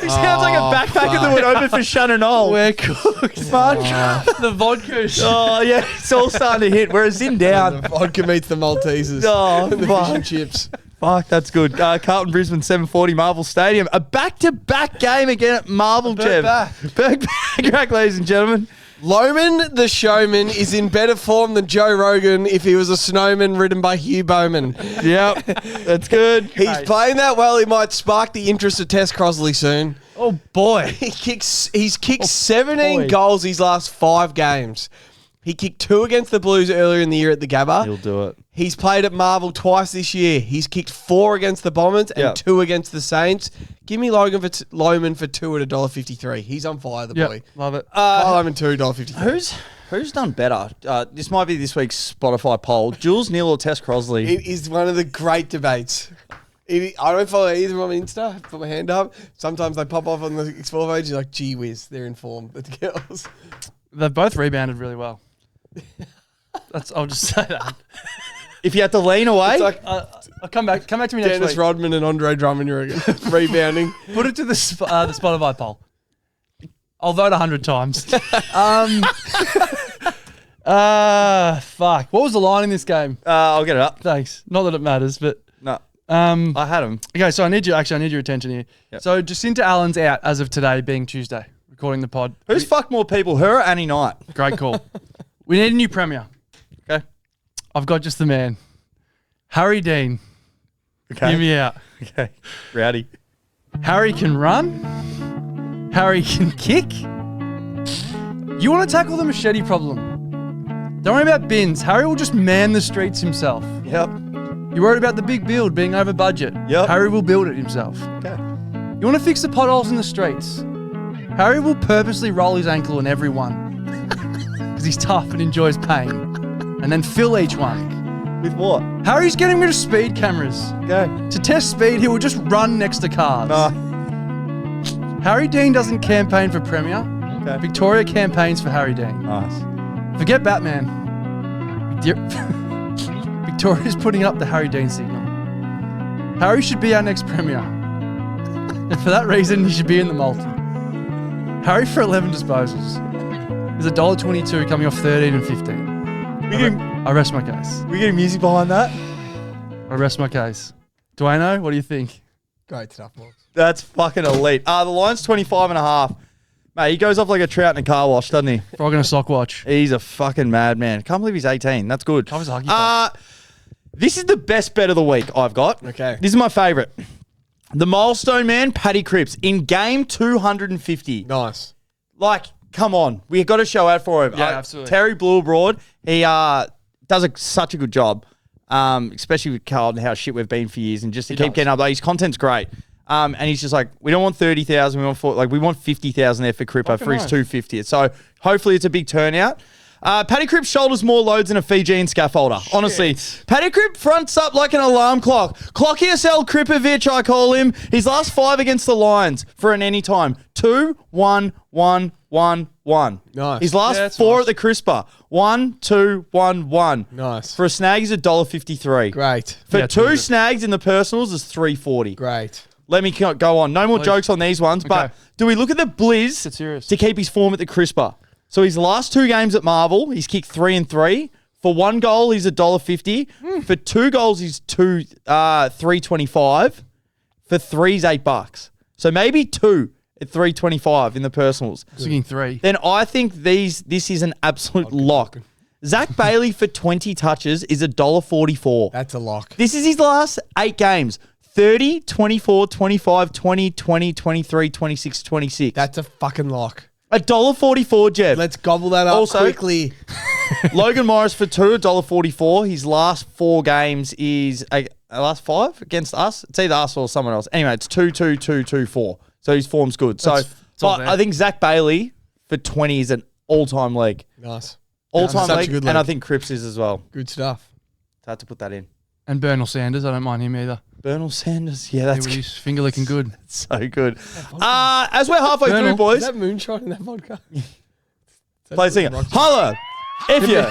sounds like a backpacker that went over for Shannon Knoll. We're cooked. Mardi Gras. The vodka. Oh, yeah. It's all starting to hit. Whereas in down. The vodka meets the Maltesers. Oh, and the fish fuck. and chips. Fuck, that's good. Carlton Brisbane 7:40 Marvel Stadium. A back-to-back game again at Marvel, Jeff. Back, ladies and gentlemen. Loman, the showman, is in better form than Joe Rogan if he was a snowman ridden by Hugh Bowman. Yep, that's good. He's playing that well. He might spark the interest of Tess Crosley soon. Oh, boy. He's kicked 17 boy. goals his last 5 games. He kicked 2 against the Blues earlier in the year at the Gabba. He'll do it. He's played at Marvel twice this year. He's kicked 4 against the Bombers and Yep. 2 against the Saints. Give me Loman for 2 at $1.53. He's on fire, the boy. Yep, love it. Loman $2.53. Who's done better? This might be this week's Spotify poll. Jules Neal or Tess Crosley? It is one of the great debates. I don't follow either of them on Insta. Put my hand up. Sometimes they pop off on the Explore page. You're like, gee whiz, they're in form, the girls. They've both rebounded really well. I'll just say that. If you had to lean away, It's like I'll come back to me next Dennis week. Rodman and Andre Drummond, you reckon? Rebounding. Put it to the Spotify poll. I'll vote 100 times. Fuck. What was the line in this game? I'll get it up. Thanks. Not that it matters, but No, I had him. okay. So I need your attention here. Yep. So Jacinta Allen's out as of today, being Tuesday, recording the pod. Who's fucked more people, her or Annie Knight? Great call. We need a new premier. Okay. I've got just the man, Harry Dean. Okay. Hear me out. Okay. Rowdy. Harry can run. Harry can kick. You want to tackle the machete problem? Don't worry about bins. Harry will just man the streets himself. Yep. You're worried about the big build being over budget. Yep. Harry will build it himself. Okay. You want to fix the potholes in the streets? Harry will purposely roll his ankle on every one because he's tough and enjoys pain, and then fill each one. With what? Harry's getting rid of speed cameras. Okay. To test speed, he will just run next to cars. Nah. Harry Dean doesn't campaign for Premier. Okay. Victoria campaigns for Harry Dean. Nice. Forget Batman. Victoria's putting up the Harry Dean signal. Harry should be our next Premier. And for that reason, he should be in the multi. Harry for 11 disposals. There's $1.22 coming off 13 and 15. I rest my case. We getting music behind that? I rest my case. Dwayno, what do you think? Great stuff, boys. That's fucking elite. The line's 25.5. Mate, he goes off like a trout in a car wash, doesn't he? Frog and a sock watch. He's a fucking madman. Can't believe he's 18. That's good. Covers a hockey puck. This is the best bet of the week I've got. Okay. This is my favourite. The milestone man, Paddy Cripps, in game 250. Nice. Like, come on. We've got to show out for him. Yeah, absolutely. Terry Blue Abroad, he does such a good job, especially with Carlton, how shit we've been for years, and just to keep getting up. Like, his content's great. And he's just like, we don't want 30,000, we want 50,000 there for Cripper for his 250th. So hopefully it's a big turnout. Paddy Cripps shoulders more loads than a Fijian scaffolder. Honestly, Paddy Cripps fronts up like an alarm clock. Clock ESL Kripovic, I call him. His last 5 against the Lions for an anytime. 2, 1, 1, 1, 1. Nice. His last that's 4 nice. at the Crisper. 1, 2, 1, 1. Nice. For a snag is $1.53. Great. For Yeah, 2 terrific. snags in the personals is $3.40. Great. Let me go on. No more jokes on these ones, but Okay. do we look at the Blizz Get serious. to keep his form at the Crisper? So his last 2 games at Marvel, he's kicked 3 and 3 for For 1 goal, he's $1.50. For 2 goals, he's $3.25. For 3, he's $8. So maybe 2 at $3.25 in the personals. I was thinking 3. Then I think this is an absolute lock. Zach Bailey for 20 touches is $1.44. That's a lock. This is his last 8 games. 30, 24, 25, 20, 20, 23, 26, 26. That's a fucking lock. $1.44, Jeb. Let's gobble that up Also- quickly. Logan Morris for 2, $1.44. His last 4 games is last 5 against us. It's either us or someone else. Anyway, it's 2, 2, 2, 2, 4. So his form's good. So all there. I think Zach Bailey for 20 is an all-time leg. Nice. All-time such a leg. good And leg. I think Cripps is as well. Good stuff. So I had to put that in. And Bernal Sanders, I don't mind him either. Bernal Sanders. Yeah, that's He's finger licking good. so good. As we're halfway through, Bernal. Is boys, that moonshine in that vodka? play singer. Holla! If you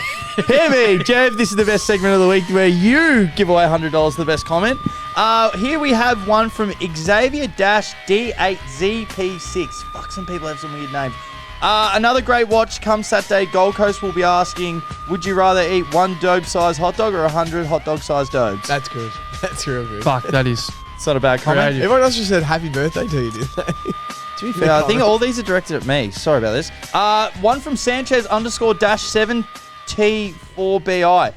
hear me, Jev, this is the best segment of the week where you give away $100 to the best comment. Here we have one from Xavier-D8ZP6. Fuck, some people have some weird names. Another great watch come Saturday. Gold Coast will be asking, would you rather eat 1 Dobe-sized hot dog or 100 hot dog-sized Dobes? That's good. That's real good. Fuck, that is. It's not a bad comment. Creative. Everyone else just said happy birthday to you, didn't they? To be fair, I think all these are directed at me. Sorry about this. One from Sanchez_7T4BI.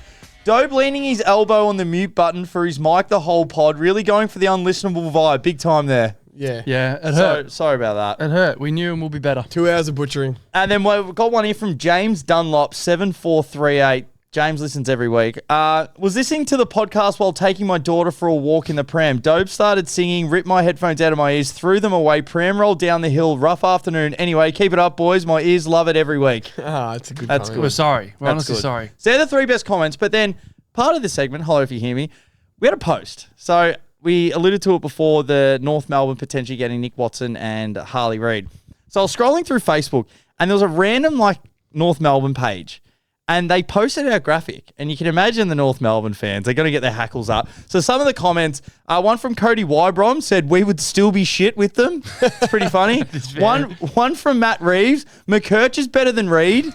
Dobe leaning his elbow on the mute button for his mic the whole pod, really going for the unlistenable vibe. Big time there. Yeah. Yeah, it hurt. Sorry about that. It hurt. We knew him will be better. 2 hours of butchering. And then we've got one here from James Dunlop, 7438. James listens every week. Was listening to the podcast while taking my daughter for a walk in the pram. Dobe started singing, ripped my headphones out of my ears, threw them away, pram rolled down the hill, rough afternoon. Anyway, keep it up, boys. My ears love it every week. That's a good That's comment. We're sorry. We're That's honestly good. sorry. So they're the 3 best comments, but then part of the segment, hello if you hear me, we had a post. So we alluded to it before, the North Melbourne potentially getting Nick Watson and Harley Reid. So I was scrolling through Facebook and there was a random North Melbourne page. And they posted our graphic. And you can imagine the North Melbourne fans, they're going to get their hackles up. So some of the comments, one from Cody Wybrom said, we would still be shit with them. It's pretty funny. One from Matt Reeves, McKirch is better than Reid.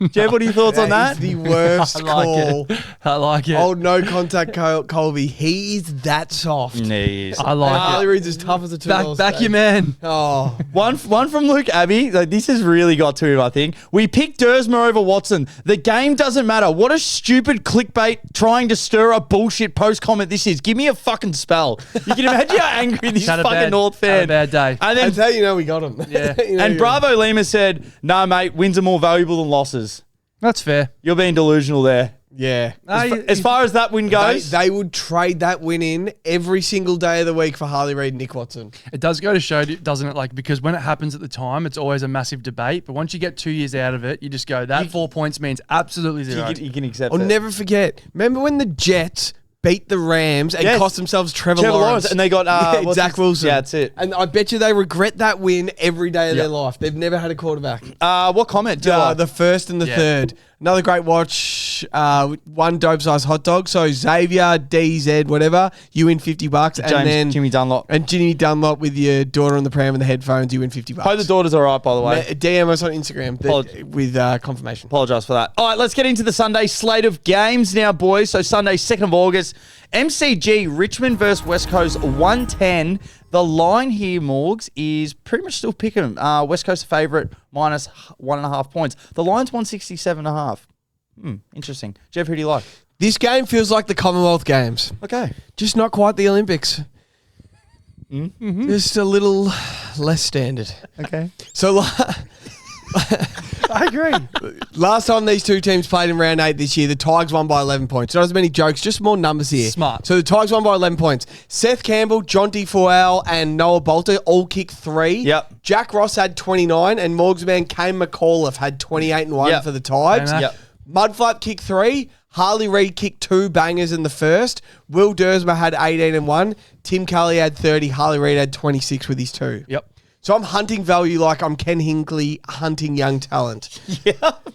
Jeb, what are your thoughts on that? That is the worst I like call. it. I like it. Old no contact Colby. He is that soft. Knees. I like Harley it. Reid's as tough as a $2 Back your man. Oh. One from Luke Abbey. This has really got to him, I think. We picked Dersma over Watson. The game doesn't matter. What a stupid clickbait trying to stir up bullshit post comment this is. Give me a fucking spell. You can imagine how angry this Had a fucking bad- North fan. had a bad day. And then That's how you know we got him. Yeah. You know and you- Bravo Lima said, "Nah, mate, wins are more valuable than losses." That's fair. You're being delusional there. Yeah. As far as that win goes, They would trade that win in every single day of the week for Harley Reid and Nick Watson. It does go to show, doesn't it? Because when it happens at the time, it's always a massive debate. But once you get 2 years out of it, you just go, that 4 points means absolutely zero. you can accept I'll it. never forget. Remember when the Jets beat the Rams and Yes. cost themselves Trevor Trevor Lawrence? Lawrence, and they got what's Zach his- Wilson. Yeah, that's it. And I bet you they regret that win every day of Yep. their life. They've never had a quarterback. What comment? Do you like? The first and the Yeah. third. Another great watch. 1 dope-sized hot dog. So Xavier, DZ, whatever, you win $50, and then Jimmy Dunlop. and Jimmy Dunlop with your daughter on the pram and the headphones, you win $50. Hope the daughter's all right, by the way. DM us on Instagram with confirmation. Apologise for that. All right, let's get into the Sunday slate of games now, boys. So Sunday, 2nd of August, MCG, Richmond versus West Coast, 110. The line here, Morgs, is pretty much still picking them. West Coast favourite, minus 1.5 points. The line's 167.5. Interesting. Jeff, who do you like? This game feels like the Commonwealth Games. Okay. Just not quite the Olympics. Just a little less standard. Okay. So I agree. last time these two teams played in round 8 this year, the Tigers won by 11 points. Not as many jokes, just more numbers here. Smart. So the Tigers won by 11 points. Seth Campbell, Jonty Fowl, and Noah Bolter all kicked 3. Yep. Jack Ross had 29, and Morgs man Kane McAuliffe had 28 and 1 Yep. for the Tigers. Yep. Yep. Mudflap kicked 3. Harley Reid kicked 2 bangers in the first. Will Dersma had 18 and 1. Tim Kelly had 30. Harley Reid had 26 with his 2. Yep. So I'm hunting value like I'm Ken Hinkley hunting young talent.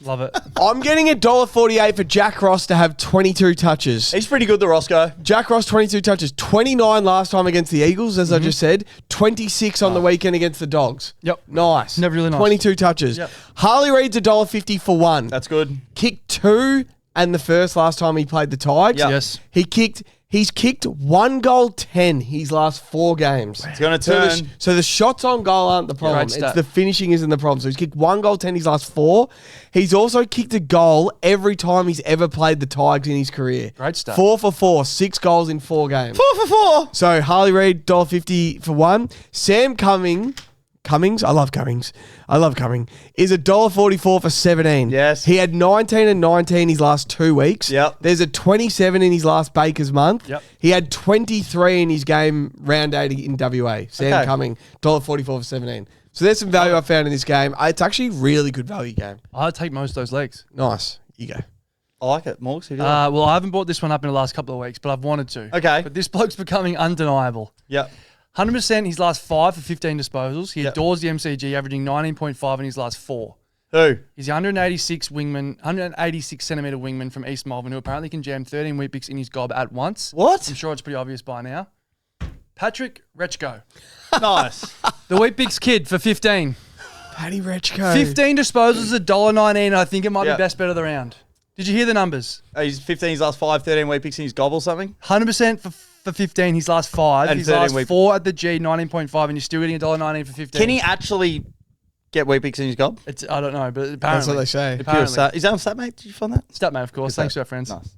Love it. I'm getting $1.48 for Jack Ross to have 22 touches. He's pretty good, the Roscoe. Jack Ross, 22 touches. 29 last time against the Eagles, as I just said. 26 on the weekend against the Dogs. Yep. Nice. Never really nice. 22 touches. Yep. Harley Reid's $1.50 for 1. That's good. Kicked 2 and the first last time he played the Tigers. Yep. Yes. He's kicked 1 goal 10 his last 4 games. It's going to turn. So the shots on goal aren't the problem. Great It's stat. the finishing isn't the problem. So he's kicked 1 goal 10 his last 4. He's also kicked a goal every time he's ever played the Tigers in his career. Great stat. 4 for 4, 6 goals in 4 games. 4 for 4. So Harley Reid, $1.50 for 1. Sam Cummings, I love Cummings, is $1.44 for 17. Yes. He had 19 and 19 his last 2 weeks. Yep. There's a 27 in his last Baker's month. Yep. He had 23 in his game round 80 in WA. Sam Okay. Cummings, $1.44 for 17. So there's some value I found in this game. It's actually a really good value game. I'd take most of those legs. Nice. You go. I like it. Morgs, who do you like? Well, I haven't brought this one up in the last couple of weeks, but I've wanted to. Okay. But this bloke's becoming undeniable. Yep. 100% his last 5 for 15 disposals. He Yep. adores the MCG, averaging 19.5 in his last 4. Who? He's the 186 centimetre wingman from East Melbourne who apparently can jam 13 wheat picks in his gob at once. What? I'm sure it's pretty obvious by now. Patrick Rechko. Nice. The wheat picks kid for 15. Paddy Rechko. 15 disposals, $1.19. I think it might Yep. be best bet of the round. Did you hear the numbers? He's 15 his last 5, 13 wheat picks in his gob or something. 100% for 15, his last 5. And His 13 last wheat- 4 at the G, 19.5, and you're still getting $1.19 for 15. Can he actually get wheat picks in his gob? I don't know, but apparently. That's what they say. Apparently. Is that on stat, mate? Did you find that? Statman, of course. Thanks to our friends. Nice.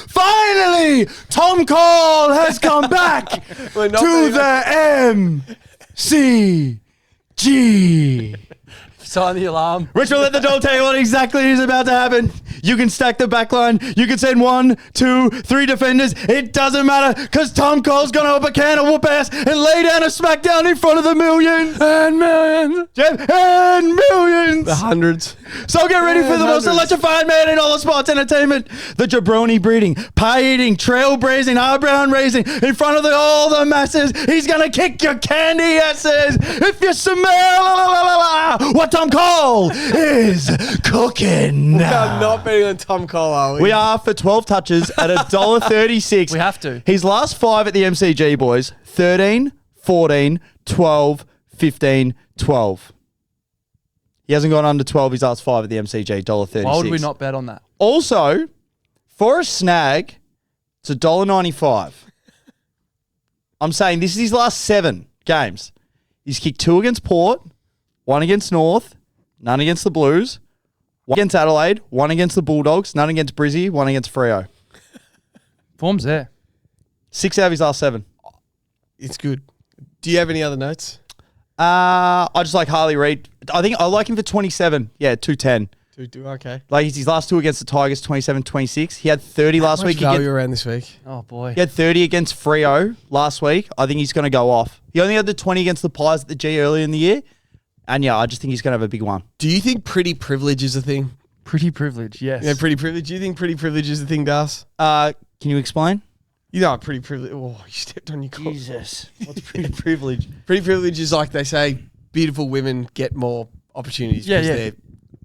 Finally, Tom Cole has come back We're not to very- the MCG. Sign the alarm. Rich will let the dog tell you what exactly is about to happen. You can stack the back line. You can send 1, 2, 3 defenders. It doesn't matter because Tom Cole's going to up a can of whoop ass and lay down a smackdown in front of the millions. And millions. And millions. The hundreds. So get ready for the most hundreds. electrifying man in all of sports entertainment. The jabroni breeding, pie eating, trailblazing, eyebrow raising in front of all the masses. He's going to kick your candy asses if you smell what Tom Cole is cooking. I'm not betting on Tom Cole, are we? We are for 12 touches at $1.36. We have to. His last 5 at the MCG, boys. 13, 14, 12, 15, 12. He hasn't gone under 12 his last 5 at the MCG, $1.36. Why would we not bet on that? Also, for a snag, it's $1.95. I'm saying this is his last 7 games. He's kicked 2 against Port, 1 against North, none against the Blues, 1 against Adelaide, 1 against the Bulldogs, none against Brizzy, 1 against Freo. Form's there. 6 out of his last 7. It's good. Do you have any other notes? I just like Harley Reid. I think I like him for 27. Yeah, 210. Okay. Like his last 2 against the Tigers, 27-26. He had 30 last week. Value around this week. Oh, boy. He had 30 against Freo last week. I think he's going to go off. He only had the 20 against the Pies at the G earlier in the year. And yeah, I just think he's going to have a big one. Do you think pretty privilege is a thing? Pretty privilege, yes. Yeah, pretty privilege. Do you think pretty privilege is a thing, Das? Can you explain? You know, pretty privilege. Oh, you stepped on your coat. Jesus. What's pretty privilege? Pretty privilege is like they say, beautiful women get more opportunities Yeah, because yeah. they're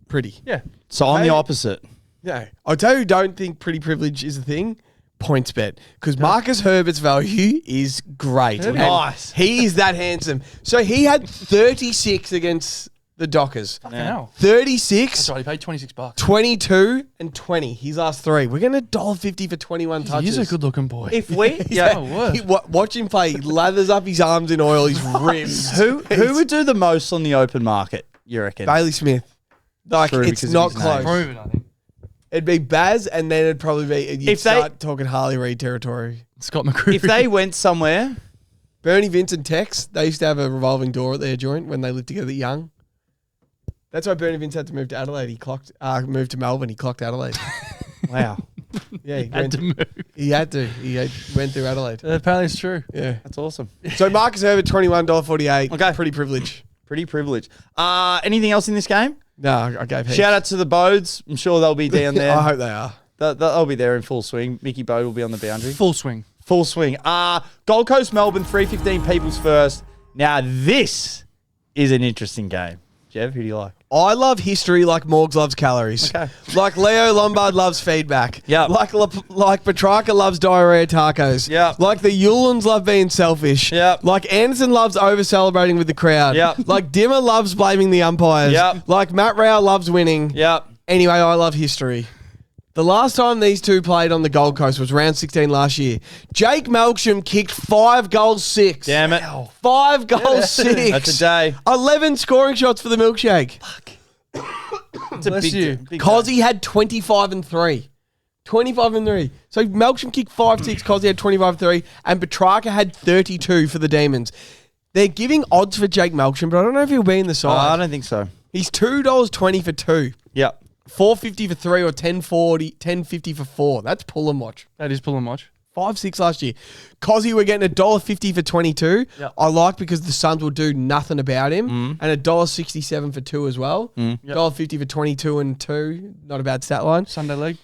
pretty. Yeah. So I'm Hey. the opposite. No. I'll tell you who don't think pretty privilege is a thing. Points bet. Because Marcus Herbert's value is great. And Nice. he is that handsome. So he had 36 against the Dockers. Fucking hell. 36, That's right, he paid $26. 22, and 20. His last 3. We're going to $1.50 for 21 touches. He's a good looking boy. If we, Oh, word. Watch him play. He lathers up his arms in oil. He's ribs. who would do the most on the open market, you reckon? Bailey Smith. Like, True, it's because of not his name. close. Prove it, I think. It'd be Baz, and then it'd probably be, you'd If they- start talking Harley Reid territory. Scott McCreery. If they went somewhere, Bernie, Vince, and Tex, they used to have a revolving door at their joint when they lived together young. That's why Bernie Vince had to move to Adelaide. He moved to Melbourne. He clocked Adelaide. wow, Yeah, he had went, to move. he had to. He went through Adelaide. Apparently it's true. Yeah. that's awesome. So Marcus Herbert, $21.48. Okay. Pretty privilege. Pretty privileged. Anything else in this game? No, I gave heaps. Shout out to the Bodes. I'm sure they'll be down there. I hope they are. They'll be there in full swing. Mickey Bode will be on the boundary. Full swing. Full swing. Gold Coast, Melbourne, 3:15 People's First. Now, this is an interesting game. Jeff, who do you like? I love history like Morgs loves calories. Okay. Like Leo Lombard loves feedback. Yep. Like Petrarca loves diarrhea tacos. Yep. Like the Yulans love being selfish. Yep. Like Anderson loves over celebrating with the crowd. Yep. Like Dimmer loves blaming the umpires. Yep. Like Matt Rao loves winning. Yep. Anyway, I love history. The last time these two played on the Gold Coast was round 16 last year. Jake Melksham kicked 5 goals 6. Damn it. 5 goals 6. That's a day. 11 scoring shots for the milkshake. It's a Bless you. big Cozzy had 25 and 3. 25 and 3. So Melksham kicked 5-6, Cozzy had 25-3, and Petrarca had 32 for the Demons. They're giving odds for Jake Melksham, but I don't know if he'll be in the side. I don't think so. He's $2.20 for 2. Yep. $4.50 for 3 or $10.50 for 4. That's pull and watch. That is pull and watch. 5-6 last year. Cozzy, we're getting $1.50 for 22. Yep. I like because the Suns will do nothing about him. And $1.67 for 2 as well. $1.50 for 22 and 2. Not a bad stat line. Sunday league.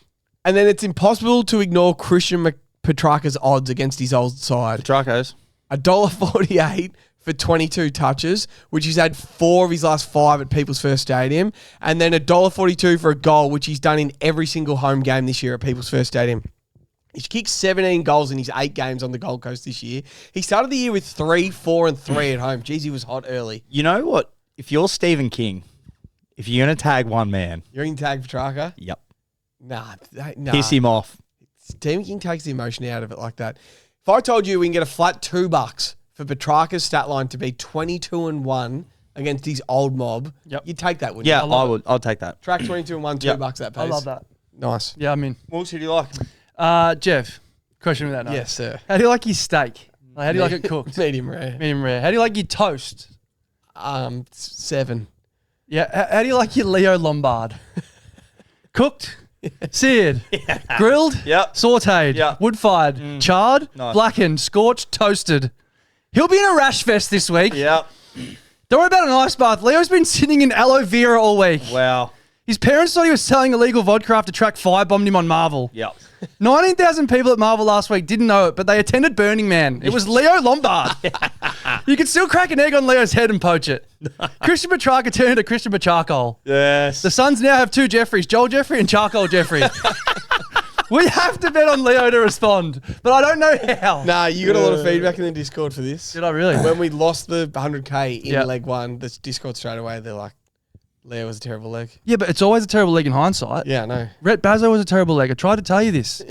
And then it's impossible to ignore Christian Petrarca's odds against his old side. Petrarcos. $1.48 for 22 touches, which he's had 4 of his last 5 at People's First Stadium. And then $1.42 for a goal, which he's done in every single home game this year at People's First Stadium. He's kicked 17 goals in his 8 games on the Gold Coast this year. He started the year with 3, 4, and 3 at home. Jeez, he was hot early. You know what? If you're Stephen King, if you're going to tag one man, You're in tag Petrarca? yep. Nah. Piss him off. Stephen King takes the emotion out of it like that. If I told you we can get a flat $2 for Petrarca's stat line to be 22 and 1 against his old mob, you'd take that, wouldn't Yeah, you? I would. I'll take that. Track 22 and 1, $2 that pays. I love that. Nice. Yeah, I mean, What who do you like? Jeff, question with that note. Yes, sir. How do you like your steak? Like, how do you like it cooked? Medium rare. Medium rare. How do you like your toast? 7. Yeah. How do you like your Leo Lombard? Cooked, seared, grilled, Yep. sauteed, Yep. wood-fired, charred, Nice. blackened, scorched, toasted. He'll be in a rash fest this week. Yep. Don't worry about an ice bath. Leo's been sitting in aloe vera all week. Wow. His parents thought he was selling illegal vodka after track 5 bombed him on Marvel. Yep. 19,000 people at Marvel last week didn't know it, but they attended Burning Man. It was Leo Lombard. You could still crack an egg on Leo's head and poach it. Christian Petrarca turned into Christian Petrarca. Yes. The Suns now have 2 Jeffreys, Joel Jeffrey and Charcoal Jeffrey. We have to bet on Leo to respond, but I don't know how. Nah, you got a lot of feedback in the Discord for this. Did I really? When we lost the 100K in Yeah. leg 1, the Discord straight away, they're like, Leo was a terrible leg. Yeah, but it's always a terrible leg in hindsight. Yeah, I know. Rhett Bazzo was a terrible leg. I tried to tell you this.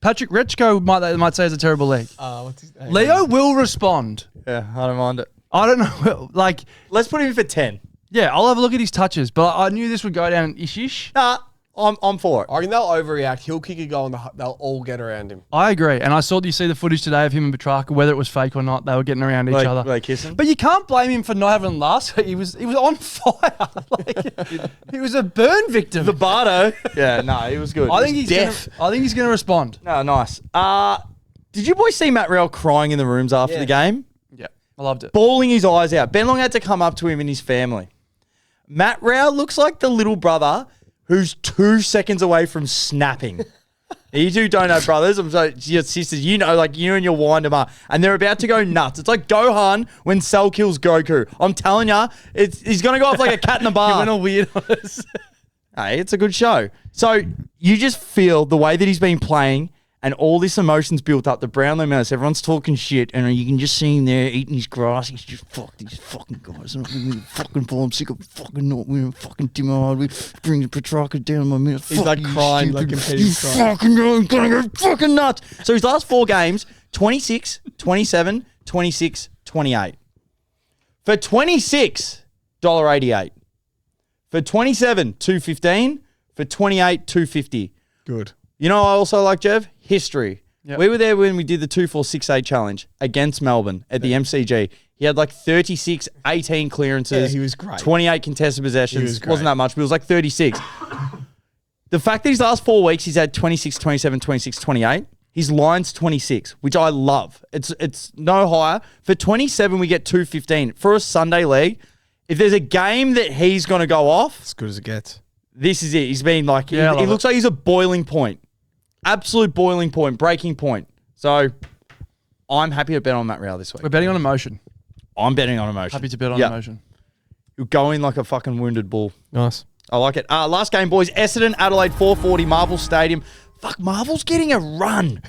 Patrick Retchko might say it's a terrible leg. What's his name? Leo will respond. Yeah, I don't mind it. I don't know. Like, Let's put him in for 10. yeah, I'll have a look at his touches, but I knew this would go down ish-ish. Nah, I'm for it. I reckon they'll overreact. He'll kick a goal and they'll all get around him. I agree. And I saw you see the footage today of him and Petrarca, whether it was fake or not, they were getting around each other. Were they kissing? But you can't blame him for not having last week. He was on fire. Like, he was a burn victim. The Bardo. Yeah, no, he was good. I think he's deaf. gonna respond. No, nice. Did you boys see Matt Rowell crying in the rooms after the game? Yeah, I loved it. Bawling his eyes out. Ben Long had to come up to him and his family. Matt Rowell looks like the little brother who's 2 seconds away from snapping. You two don't have brothers. I'm sorry, your sisters. You know, like you and your wind 'em up, and they're about to go nuts. It's like Gohan when Cell kills Goku. I'm telling you, he's gonna go off like a cat in a bar. You went all weird on us. Hey, it's a good show. So you just feel the way that he's been playing and all this emotion's built up. The Brownlow Mouse, everyone's talking shit, and you can just see him there eating his grass. He's just, fuck these fucking guys. I'm fucking ball. I'm sick of fucking not winning. Fucking Tim Hardwick brings Petrarca down in my minute. He's like crying, like competitive You crying. fucking know, I'm gonna go fucking nuts. So his last 4 games, 26, 27, 26, 28. For 26, $1.88. For 27, $2.15. For 28, $2.50. Good. You know, I also like, Jev, history. Yep. We were there when we did the 2-4-6-8 challenge against Melbourne at the MCG. He had like 36, 18 clearances. Yeah, he was great. 28 contested possessions. He was great. Wasn't that much, but it was like 36. The fact that his last 4 weeks, he's had 26, 27, 26, 28. His line's 26, which I love. It's no higher. For 27, we get 2.15. For a Sunday league, if there's a game that he's going to go off, As good as it gets. this is it. He's been like, Yeah, I he love looks like he's a boiling point. Absolute boiling point, breaking point. So I'm happy to bet on Matt Rowell this week. We're betting on emotion. I'm betting on emotion. Happy to bet on Yeah. emotion. You're going like a fucking wounded bull. Nice. I like it. Last game, boys. Essendon, Adelaide, 4:40, Marvel Stadium. Fuck, Marvel's getting a run.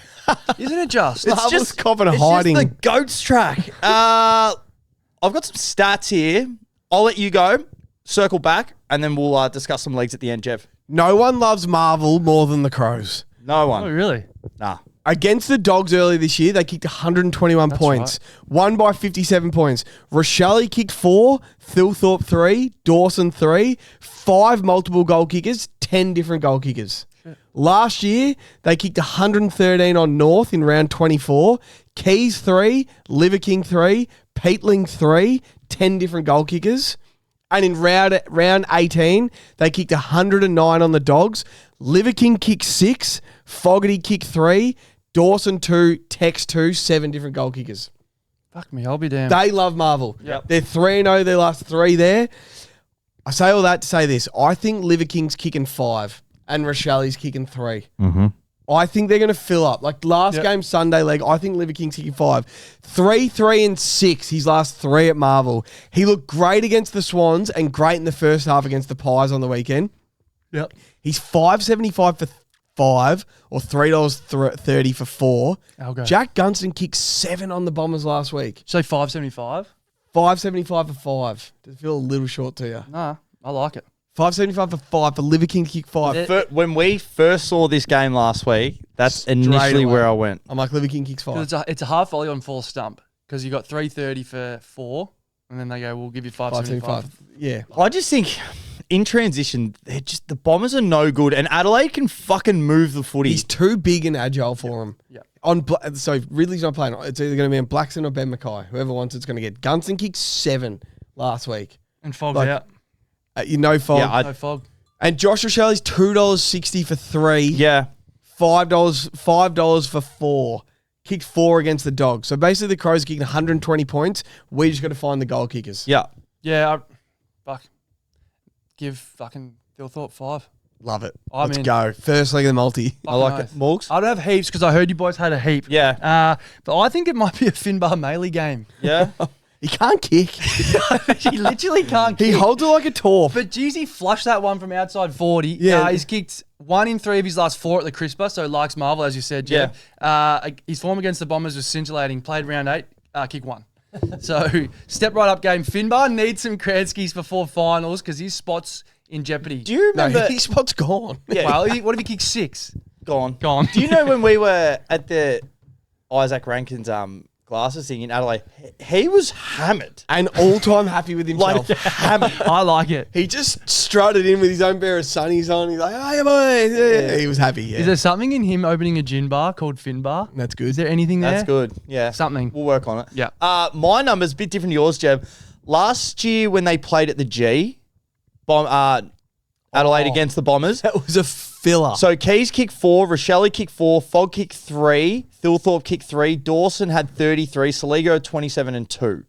Isn't it just? Marvel's copping a It's hiding. just the goats track. I've got some stats here. I'll let you go. circle back, and then we'll discuss some leagues at the end, Jeff. No one loves Marvel more than the Crows. No Oh, one. really? Nah. Against the Dogs earlier this year, they kicked 121 points. Won by 57 points. Rochelle kicked 4, Thilthorpe 3, Dawson 3, 5 multiple goal kickers, 10 different goal kickers. Last year, they kicked 113 on North in round 24. Keys 3, Liver King 3, Peatling 3, 10 different goal kickers. And in round 18, they kicked 109 on the Dogs. Liver King kicked 6, Fogarty kicked 3, Dawson 2, Tex 2, 7 different goal kickers. Fuck me, I'll be damned. They love Marvel. Yep. They're 3-0 their last 3 there. I say all that to say this. I think Liver King's kicking 5 and Rochelle's kicking 3. Mm-hmm. I think they're going to fill up. Like last game, Sunday leg, I think Liver King's kicking 5. 3, 3, and 6, his last 3 at Marvel. He looked great against the Swans and great in the first half against the Pies on the weekend. Yep. He's $5.75 for 5 or $3.30 for 4. I'll go. Jack Gunston kicked 7 on the Bombers last week. Say 575? $5.75 for 5. Does it feel a little short to you? Nah, I like it. $5.75 for 5 for Liver King to kick 5. When we first saw this game last week, that's initially away. where I went. I'm like, Liver King kicks 5. It's a half volley on full stump because you got 330 for 4, and then they go, we'll give you 575. Yeah. I just think in transition, the Bombers are no good, and Adelaide can fucking move the footy. He's too big and agile for him. Yeah. So if Ridley's not playing, it's either going to be on Blackson or Ben Mackay. Whoever wants it's going to get. Gunston kicked 7 last week. And Fog's Like, out. You know, Fog. Yeah, No Fog. And Josh Rochelle's $2.60 for 3. Yeah. $5 for 4. Kicked 4 against the Dogs. So basically the Crows are kicking 120 points. We just got to find the goal kickers. Yeah. Yeah, give fucking Thilthorpe 5. Love it. I'm Let's in. go. First leg of the multi. I like Nice. it. Morgs? I don't have heaps because I heard you boys had a heap. Yeah. But I think it might be a Finbar Melee game. Yeah. He can't kick. He literally can't He kick. holds it like a torp. But geez, he flushed that one from outside 40. Yeah. He's kicked 1 in 3 of his last 4 at the Crisper, so likes Marvel, as you said, Jeb. His form against the Bombers was scintillating. Played round 8, kick 1. So, step right up game. Finbar needs some Kranskis before finals because his spot's in jeopardy. Do you No, remember? his spot's gone. Yeah. Well, what if he kicks 6? Gone. Gone. Do you know when we were at the Isaac Rankin's glasses thing in Adelaide? He was hammered. And all-time happy with himself. Hammered. I like it. He just strutted in with his own pair of sunnies on. He's like, "Hey, boy!" Yeah. He was happy. Yeah, Is there something in him opening a gin bar called Finbar? that's good. Is there anything there? That's good. Yeah. Something. We'll work on it. Yeah. My number's a bit different to yours, Jeb. Last year when they played at the G, Adelaide against the Bombers. That was a filler. So Keys kicked 4, Rochelle kicked 4, Fogg kicked 3, Thilthorpe kicked 3, Dawson had 33, Saligo had 27 and 2.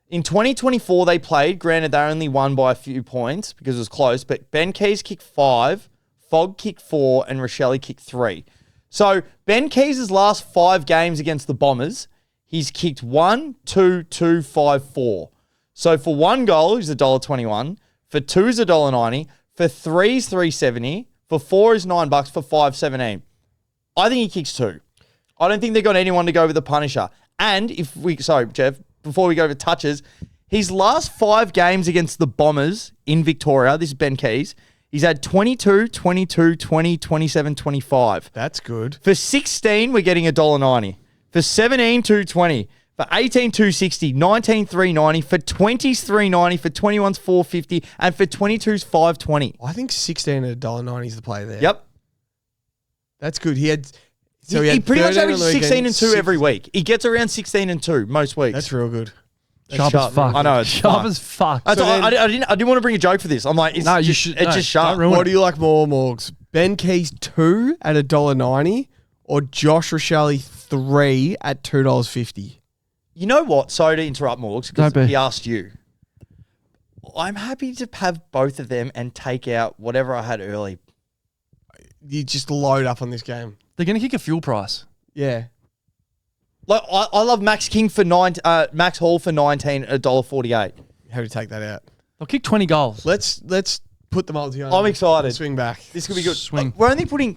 In 2024 they played, granted they only won by a few points because it was close, but Ben Keys kicked 5, Fogg kicked 4, and Rochelle kicked 3. So Ben Keys' last 5 games against the Bombers, he's kicked 1, 2, 2, 5, 4. So for 1 goal, he's $1.21. For 2 is $1.90. For 3 is $3.70. For 4 is $9. For 5, $17. I think he kicks 2. I don't think they've got anyone to go with the Punisher. And Jeff, before we go over touches, his last 5 games against the Bombers in Victoria, this is Ben Keys, he's had 22, 22, 20, 27, 25. That's good. For 16, we're getting $1.90. For 17, $2.20. For 18, $2.60. 19, $3.90. For 20's $3.90. For 21's $4.50. And for 22's $5.20. I think 16 at $1.90 is the play there. Yep. That's good. He had. So he had pretty much 13 on averages the 16 and weekend, 2 6 every week. He gets around 16 and 2 most weeks. That's real good. Sharp as fuck. I know, it's Sharp fuck. as fuck. I didn't want to bring a joke for this. I'm like, it's No, you just, should- It's no, just sharp. don't ruin What do you like more, Morgs? Ben Keys 2 at $1.90 or Josh Rochelle 3 at $2.50? You know what? Sorry to interrupt, Morgs, because Don't be. he asked you. I'm happy to have both of them and take out whatever I had early. You just load up on this game. They're going to kick a fuel price. Yeah. Like I love Max King for Max Hall for 19 at $1.48. How to take that out? They'll kick 20 goals. Let's put the multi on. I'm excited. Swing back. This could be good. Swing. We're putting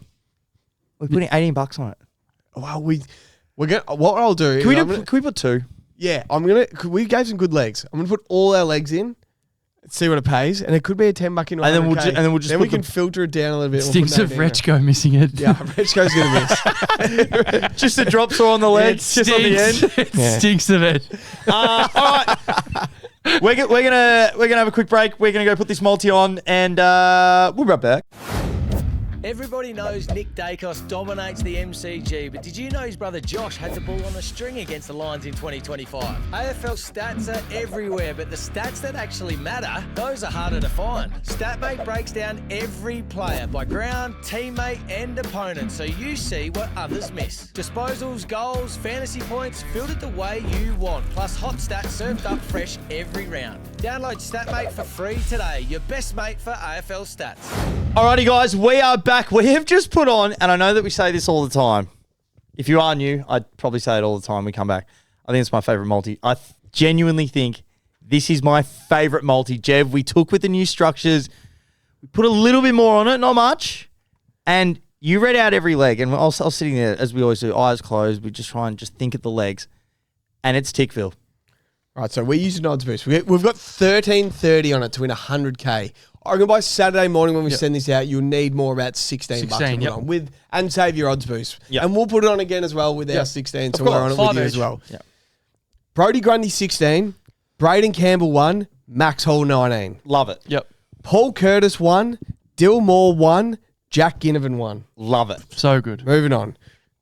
$18 on it. Well, we're gonna. What I'll do? Can is we put 2? Yeah, we gave some good legs. I'm gonna put all our legs in, See what it pays, and it could be a $10 into And then we'll 100K. and then we'll just then put we can filter it down a little bit. Stinks of Rechko missing it. Yeah, Rechko's gonna miss. just the drop saw on the legs, just on the end. It stinks of it. All right. We're gonna have a quick break. We're gonna go put this multi on, and we'll be right back. Everybody knows Nick Dacos dominates the MCG, but did you know his brother Josh had the ball on a string against the Lions in 2025? AFL stats are everywhere, but the stats that actually matter, those are harder to find. StatMate breaks down every player by ground, teammate and opponent, so you see what others miss. Disposals, goals, fantasy points, filtered the way you want, plus hot stats served up fresh every round. Download StatMate for free today, your best mate for AFL stats. Alrighty, guys, we are back. We have just put on, and I know that we say this all the time. If you are new, I'd probably say it all the time. We come back. I think it's my favourite multi. I genuinely think this is my favourite multi. Jev, we took with the new structures. We put a little bit more on it, not much. And you read out every leg. And I was sitting there, as we always do, eyes closed. We just try and just think at the legs. And it's Tickville. Right, so we're using odds boost. We've got 13.30 on it to win 100K. I reckon by Saturday morning when we send this out, you'll need more about 16 bucks to put on with and save your odds boost. Yep. And we'll put it on again as well with our 16, so we're on it with you as well. Yep. Brodie Grundy 16, Braden Campbell 1, Max Hall 19. Love it. Yep. Paul Curtis 1, Dill Moore 1, Jack Ginnivan 1. Love it. So good. Moving on.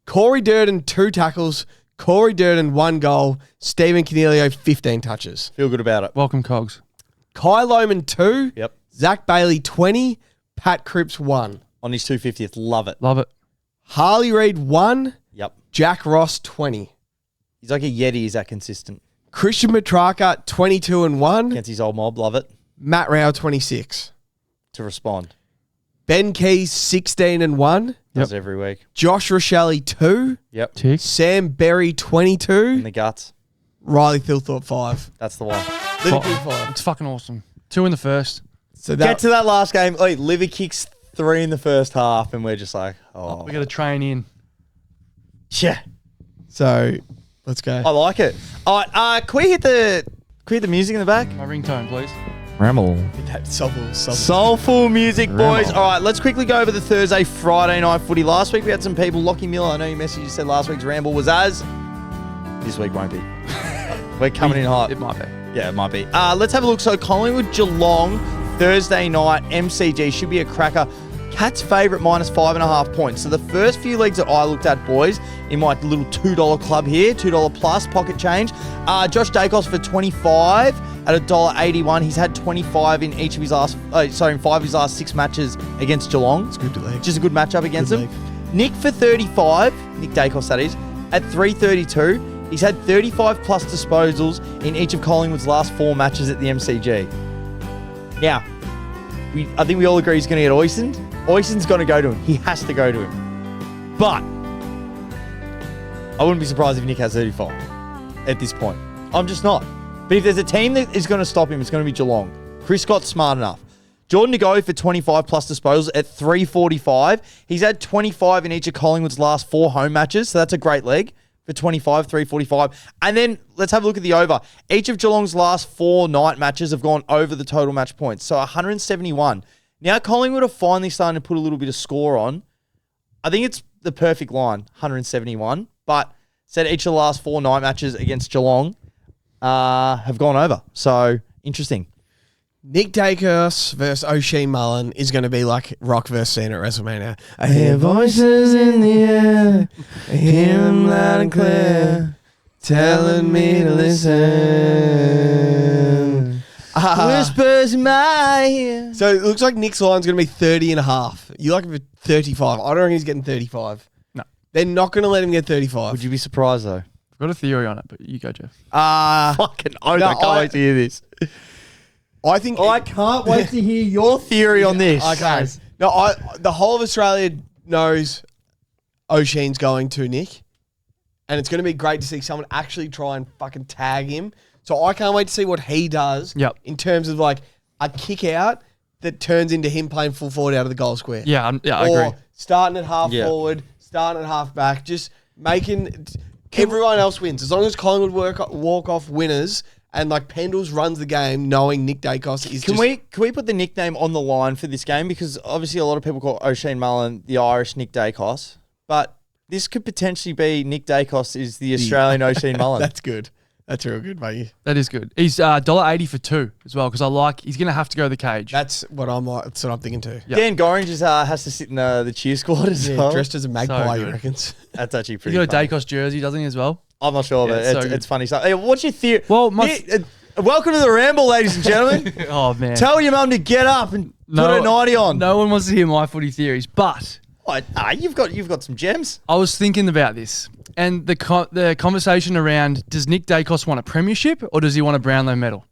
Corey Durden 2 tackles, Corey Durden 1 goal, Stephen Canelio 15 touches. Feel good about it. Welcome, Cogs. Kai Lohman 2, Yep. Zach Bailey 20, Pat Cripps 1. On his 250th. Love it. Love it. Harley Reid 1, Yep. Jack Ross 20. He's like a Yeti. Is that consistent? Christian Petrarca 22 and 1, Against his old mob. Love it. Matt Rao 26. To respond. Ben Keys 16 and 1, Does every week. Josh Rochelle 2, Yep. Tick. Sam Berry In 22, the guts. Riley Thilthorpe 5. That's the one. Liverpool 5. It's fucking awesome. 2 in the first. So Get to that last game. Wait, Liver kicks 3 in the first half, and we're just like, oh. We got to train in. Yeah. So let's go. I like it. All right, can we hit the music in the back? My ringtone, please. Ramble. That soulful. Soulful music, boys. All right, let's quickly go over the Thursday, Friday night footy. Last week we had some people. Lockie Miller, I know you messaged, you said last week's Ramble was as. This week won't be. We're coming in hot. It might be. Yeah, it might be. Let's have a look. So Collingwood, Geelong, Thursday night, MCG should be a cracker. Cats' favourite minus 5.5 points. So the first few legs that I looked at, boys, in my little $2 club here, $2 plus pocket change. Josh Dacos for 25 at $1.81. He's had 25 in each of his last, in 5 of his last 6 matches against Geelong. It's good leg. Just a good matchup against Good them. Nick for 35, Nick Dacos that is, at $3.32. He's had 35 plus disposals in each of Collingwood's last 4 matches at the MCG. Now, I think we all agree he's going to get Oyston. Oyston's going to go to him. He has to go to him. But I wouldn't be surprised if Nick has 35 at this point. I'm just not. But if there's a team that is going to stop him, it's going to be Geelong. Chris Scott's smart enough. Jordan to go for 25 plus disposals at $3.45. He's had 25 in each of Collingwood's last 4 home matches, so that's a great leg. For 25, $3.45. And then let's have a look at the over. Each of Geelong's last 4 night matches have gone over the total match points. So 171. Now Collingwood are finally starting to put a little bit of score on. I think it's the perfect line, 171. But said each of the last 4 night matches against Geelong have gone over. So interesting. Nick Dacos versus O'Shea Mullen is going to be like Rock versus Cena at WrestleMania. I hear voices in the air, I hear them loud and clear, telling me to listen. Whispers in my ear. So it looks like Nick's line's going to be 30 and a half. You like him for 35. I don't reckon he's getting 35. No. They're not going to let him get 35. Would you be surprised though? I've got a theory on it, but you go, Jeff. Fucking oath, no, I can't wait to hear this. I think... I can't wait to hear your theory on this. Okay. No, the whole of Australia knows O'Shea's going to Nick, and it's going to be great to see someone actually try and fucking tag him. So I can't wait to see what he does in terms of like a kick out that turns into him playing full forward out of the goal square. Yeah, I or agree. starting at half forward, starting at half back, just making everyone else wins. As long as Collingwood walk off winners And like Pendles runs the game knowing Nick Dacos is Can we put the nickname on the line for this game? Because obviously a lot of people call O'Shane Mullen the Irish Nick Dacos, but this could potentially be Nick Dacos is the Australian O'Shane Mullen. That's good. That's real good, mate. That is good. He's $1.80 for 2 as well because he's going to have to go to the cage. That's what I'm like. That's what I'm thinking too. Yep. Dan Gorringe has to sit in the cheer squad as well. Dressed as a magpie, good. you reckons? That's actually pretty He's got a funny. Dacos jersey, doesn't he, as well? I'm not sure, but Yeah, it's so it's funny stuff. Hey, what's your theory? Well, welcome to the Ramble, ladies and gentlemen. Oh, man. Tell your mum to get up and put a 90 on. No one wants to hear my footy theories, but You've got some gems. I was thinking about this and the conversation around, does Nick Dacos want a premiership or does he want a Brownlow medal?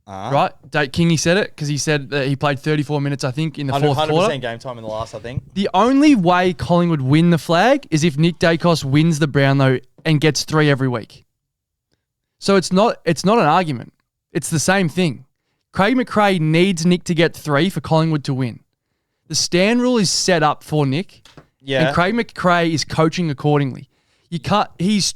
Right? Kingy said it because he said that he played 34 minutes, I think, in the fourth 100% quarter. game time in the last, I think. The only way Collingwood win the flag is if Nick Dacos wins the Brownlow and gets 3 every week. So it's not an argument. It's the same thing. Craig McRae needs Nick to get 3 for Collingwood to win. The stand rule is set up for Nick, and Craig McRae is coaching accordingly. You can't. He's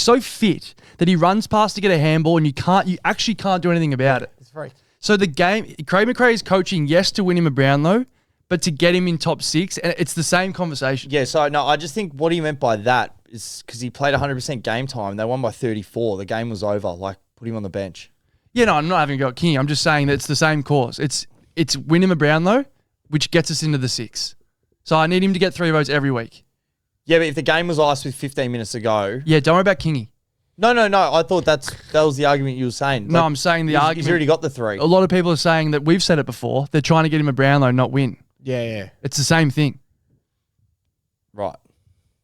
so fit that he runs past to get a handball, and you actually can't do anything about it. It's very. So the game, Craig McRae is coaching, yes, to win him a Brownlow, but to get him in top 6, and it's the same conversation. Yeah, so no, I just think what he meant by that is because he played 100% game time. They won by 34. The game was over. Like, put him on the bench. Yeah, no, I'm not having a go at King. I'm just saying that it's the same cause. It's win him a Brownlow, which gets us into the 6. So I need him to get 3 votes every week. Yeah, but if the game was iced with 15 minutes to go. Yeah, don't worry about Kingy. No. I thought that was the argument you were saying. No, I'm saying the argument. He's already got the 3. A lot of people are saying that we've said it before. They're trying to get him a Brownlow, not win. Yeah. It's the same thing. Right.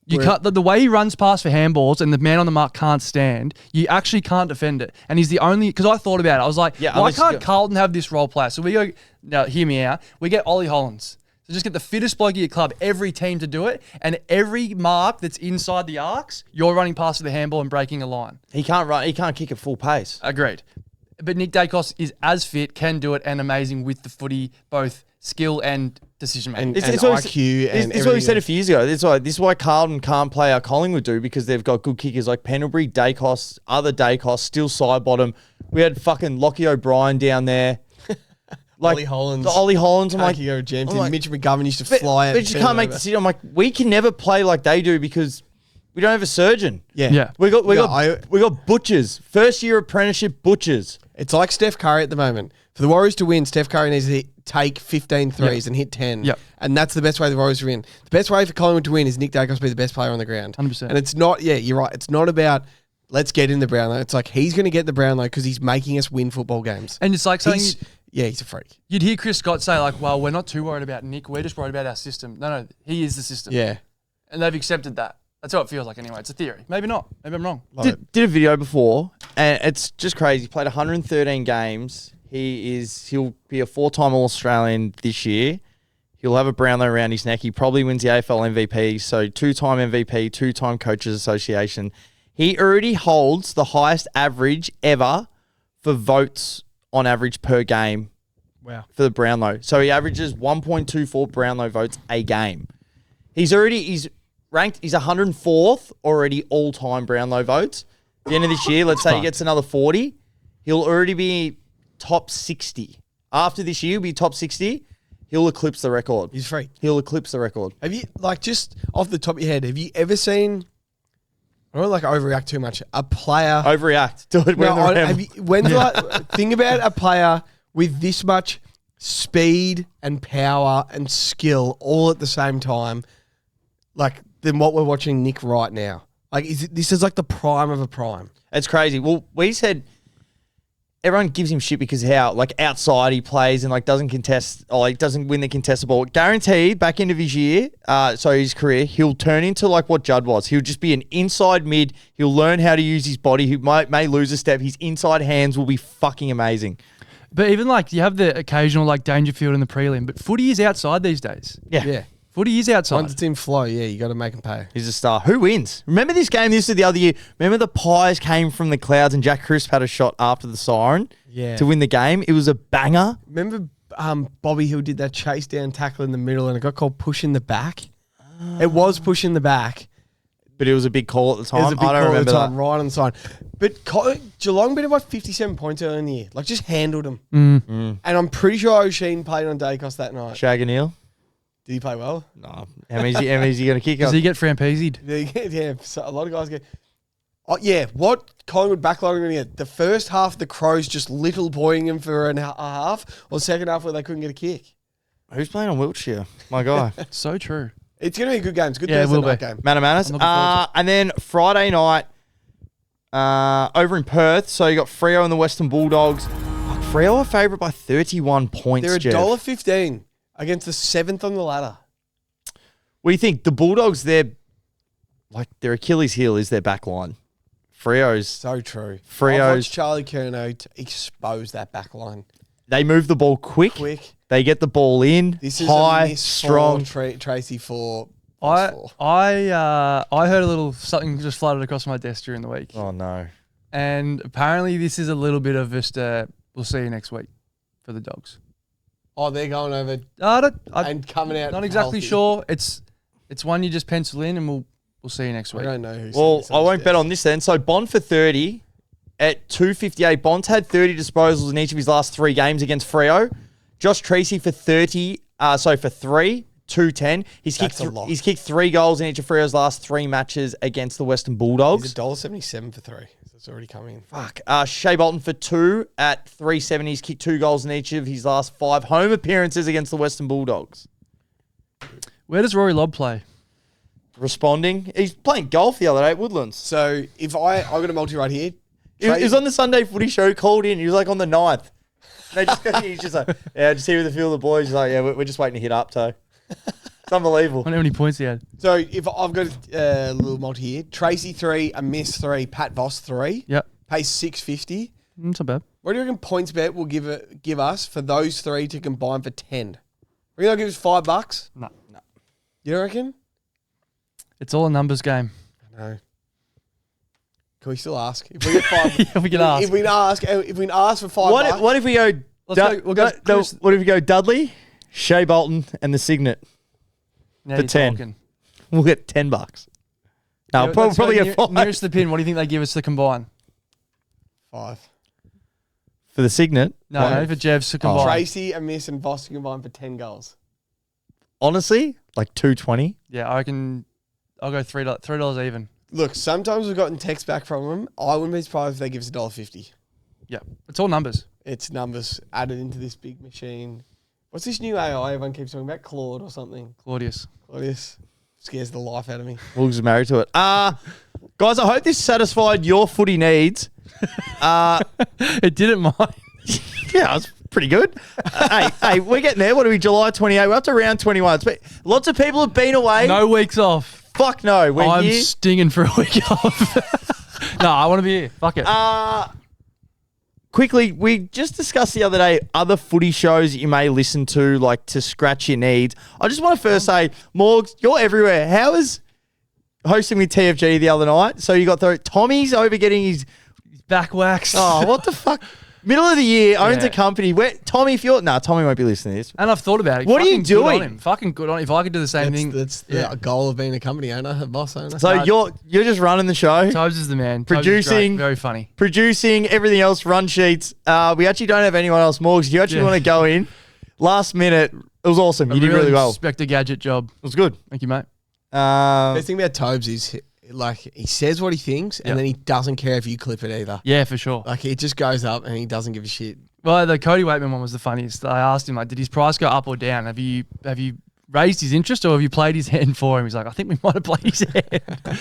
You can't, the way he runs past for handballs and the man on the mark can't stand, you actually can't defend it. And he's the only, because I thought about it. I was like, why can't Carlton have this role player? So we go, now hear me out. We get Ollie Hollands. So just get the fittest bloke of your club, every team to do it. And every mark that's inside the arcs, you're running past the handball and breaking a line. He can't run. He can't kick at full pace. Agreed. But Nick Dacos is as fit, can do it, and amazing with the footy, both skill and decision making. And IQ and It's what we said a few years ago. This is why Carlton can't play how Collingwood do, because they've got good kickers like Pendlebury, Dacos, other Dacos, still side bottom. We had fucking Lockie O'Brien down there. Like Ollie Hollands. Ollie Hollands. I'm like, James. I'm like, Mitch McGovern used to fly it. But you can't make the decision. I'm like, we can never play like they do because we don't have a surgeon. Yeah. We got butchers. First year apprenticeship butchers. It's like Steph Curry at the moment. For the Warriors to win, Steph Curry needs to take 15 threes and hit 10. Yep. And that's the best way the Warriors to win. The best way for Collingwood to win is Nick Dacos be the best player on the ground. 100%. And it's not, you're right. It's not about let's get in the Brownlow. It's like he's going to get the Brownlow because he's making us win football games. And it's like something... He's a freak. You'd hear Chris Scott say, like, well, we're not too worried about Nick. We're just worried about our system. No, he is the system. Yeah. And they've accepted that. That's how it feels like anyway. It's a theory. Maybe not. Maybe I'm wrong. Did a video before, and it's just crazy. He played 113 games. He'll be a 4-time All-Australian this year. He'll have a Brownlow around his neck. He probably wins the AFL MVP. So 2-time MVP, 2-time Coaches Association. He already holds the highest average ever for votes on average per game. Wow. For the Brownlow. So he averages 1.24 Brownlow votes a game. He's ranked, he's 104th already all-time Brownlow votes. At the end of this year, let's say he gets another 40, he'll already be top 60. After this year, he'll be top 60. He'll eclipse the record. He's free. He'll eclipse the record. Have you, like, just off the top of your head, have you ever seen, I don't like overreact too much, a player... Overreact. Do it think about a player with this much speed and power and skill all at the same time, like, than what we're watching Nick right now. Like, this is like the prime of a prime. It's crazy. Well, we said everyone gives him shit because how, like, outside he plays and, like, doesn't contest or, like, doesn't win the contested ball. Guaranteed, back end of his year, his career, he'll turn into, like, what Judd was. He'll just be an inside mid. He'll learn how to use his body. He may lose a step. His inside hands will be fucking amazing. But even, like, you have the occasional, like, Dangerfield in the prelim, but footy is outside these days. Yeah. Footy is outside. Once it's in flow, you got to make him pay. He's a star. Who wins? Remember this game? This was the other year. Remember the Pies came from the clouds and Jack Crisp had a shot after the siren to win the game? It was a banger. Remember Bobby Hill did that chase down tackle in the middle and it got called push in the back? It was push in the back. But it was a big call at the time. It was a big I don't call remember at the time, that. right on the side. But Geelong beat about 57 points earlier in the year. Like, just handled them. And I'm pretty sure O'Sheen played on Dacos that night. Shag and Neil? Did he play well? No. How many's he going to kick Does up? he get Frampezied? Yeah, so a lot of guys get... Oh, yeah, what Collingwood backline are going to get? The first half, the Crows just little boying him for a half, or second half where they couldn't get a kick? Who's playing on Wiltshire? My guy. So true. It's going to be a good game. It's a good Yeah, it Thursday will night be. game. Manamanus. I'm looking forward to And then Friday night over in Perth. So you got Freo and the Western Bulldogs. Fuck, Freo are favourite by 31 points, They're Jeff. $1.15 against the 7th on the ladder. What do you think? The Bulldogs, their Achilles heel is their back line. Freo's, So true. Freo's- I've watched Charlie Curnow expose that back line. they move the ball quick. They get the ball in, This is high, a miss strong. for Tracy for... I heard a little something just floated across my desk during the week, Oh, no. and apparently this is a little bit of just we'll see you next week for the Dogs. Oh, they're going over I'm and coming out not exactly healthy. sure. It's one you just pencil in, and we'll see you next I week. don't know who. Well, I won't bet on this then. So Bond for 30 at 258. Bond's had 30 disposals in each of his last 3 games against Freo. Josh Treacy for 30. For 3, 210. That's a lot. He's kicked 3 goals in each of Freo's last 3 matches against the Western Bulldogs. He's $1.77 for 3. So it's already coming in. Fuck. Shea Bolton for 2 at 370. He's kicked 2 goals in each of his last 5 home appearances against the Western Bulldogs. Where does Rory Lobb play? Responding. He's playing golf the other day at Woodlands. So if I got a multi right here. He was on the Sunday Footy show, called in. He was like on the 9th. He's just like, yeah, just here with a few of the boys. He's like, yeah, we're just waiting to hit up, so. It's unbelievable. I wonder how many points he had. So if I've got a little multi here, Tracy 3, a miss 3, Pat Voss 3. Yep. Pays $6.50. It's not bad. What do you reckon PointsBet will give us for those 3 to combine for 10? Are you gonna give us $5? No. You don't reckon? It's all a numbers game. No. Can we still ask? If we get 5, Yeah, we can ask. If we can ask for $5, What if we go? We'll go Chris. What if we go Dudley, Shea Bolton, and the Signet? Now for you're 10. talking. We'll get $10. No, Yeah, probably let's get go 5 nearest the pin. What do you think they give us to combine? 5. for the Signet. No, for Jevs to combine. Tracy, a miss, and Voss to combine for 10 goals. Honestly, like 220. Yeah, I reckon I'll go $3 even. Look, sometimes we've gotten text back from them. I wouldn't be surprised if they give us $1.50. Yeah, it's all numbers. It's numbers added into this big machine. What's this new AI everyone keeps talking about? Claude or something? Claudius. Claudius scares the life out of me. Wilkes is married to it. Guys, I hope this satisfied your footy needs. It didn't mind. Yeah, it's pretty good. Hey, we're getting there. What are we, July 28? We're up to round 21. Lots of people have been away. No weeks off. Fuck no. We're I'm here. stinging for a week off. No, I want to be here. Fuck it. Quickly, we just discussed the other day other footy shows that you may listen to, like to scratch your needs. I just want to first say, Morgs, you're everywhere. How was hosting with TFG the other night? So you got Tommy's over getting his Back waxed. Oh, what the fuck? Middle of the year, owns Yeah. a company. Where Tommy, if you're Tommy won't be listening to this. And I've thought about it. What are you Fucking good on doing? him. Fucking good on him. If I could do the same thing. That's the goal of being a company owner, a boss owner. So you're just running the show, Tobes is the man. Tobes is Producing. great. Very funny. producing everything else, run sheets. We actually don't have anyone else. Morgs, do you actually Yeah. want to go in? Last minute, it was awesome. You did really well. It Inspector Gadget job. was good. Thank you, mate. The thing about Tobes is, like, he says what he thinks, and Yep. then he doesn't care if you clip it either. Yeah, for sure. Like, it just goes up, and he doesn't give a shit. Well, the Cody Waitman one was the funniest. I asked him, like, did his price go up or down? Have you raised his interest or have you played his hand for him? He's like, I think we might have played his hand.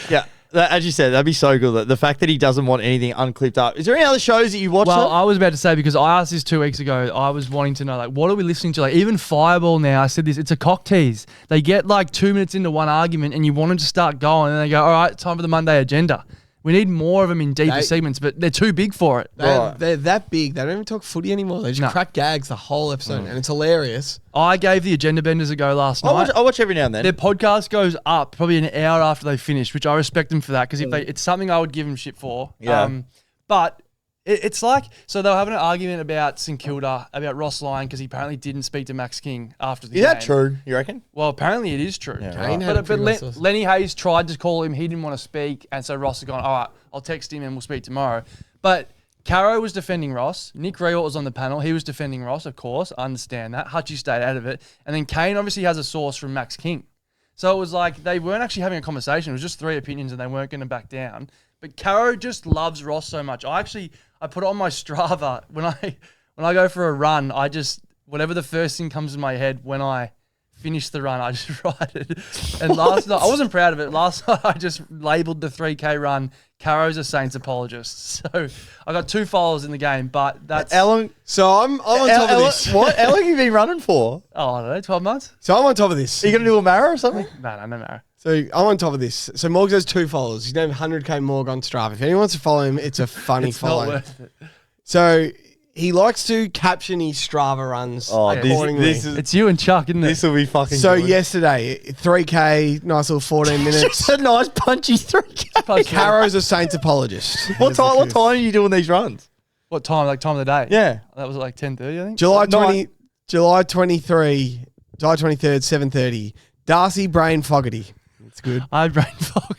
Yeah, as you said, that'd be so good. The fact that he doesn't want anything unclipped up. Is there any other shows that you watch? Well, I was about to say, because I asked this 2 weeks ago, I was wanting to know, like, what are we listening to? Like, even Fireball now, I said this, it's a cock tease. They get like 2 minutes into one argument and you want them to start going and they go, all right, time for the Monday agenda. We need more of them in deeper segments, but they're too big for it. They're that big. They don't even talk footy anymore. They just No. crack gags the whole episode, and it's hilarious. I gave the Agenda Benders a go last night. I watch every now and then. Their podcast goes up probably an hour after they finish, which I respect them for that because if it's something I would give them shit for. Yeah. But It's like, so they were having an argument about St Kilda, about Ross Lyon, because he apparently didn't speak to Max King after the game. Is that true, you reckon? Well, apparently it is true. Kane had But, a pretty nice sauce. Lenny Hayes tried to call him. He didn't want to speak. And so Ross had gone, all right, I'll text him and we'll speak tomorrow. But Caro was defending Ross. Nick Rewalt was on the panel. He was defending Ross, of course. I understand that. Hutchie stayed out of it. And then Kane obviously has a source from Max King. So it was like they weren't actually having a conversation. It was just three opinions and they weren't going to back down. But Caro just loves Ross so much. I put it on my Strava when I go for a run. I just, whatever the first thing comes in my head when I finish the run, I just write it. And last night I wasn't proud of it. Last night I just labelled the 3K run Caro's a Saints apologist. So I got 2 followers in the game, but that's So I'm on top of this. What? How long have you been running for? Oh, I don't know, 12 months? So I'm on top of this. Are you going to do a Mara or something? No, Mara. So I'm on top of this. So Morgs has 2 followers. He's named 100K Morg on Strava. If anyone wants to follow him, it's a funny It's follow. not worth it. So he likes to caption his Strava runs accordingly. It's you and Chuck, isn't it? This will be fucking So good. yesterday, 3K, nice little 14 minutes. Just a nice punchy 3K. Caro's a Saints apologist. What time are you doing these runs? What time? Like time of the day? Yeah. That was like 10:30, I think. July Night. 23rd, 7:30. Darcy Brain Fogarty. It's good. I had brain fog.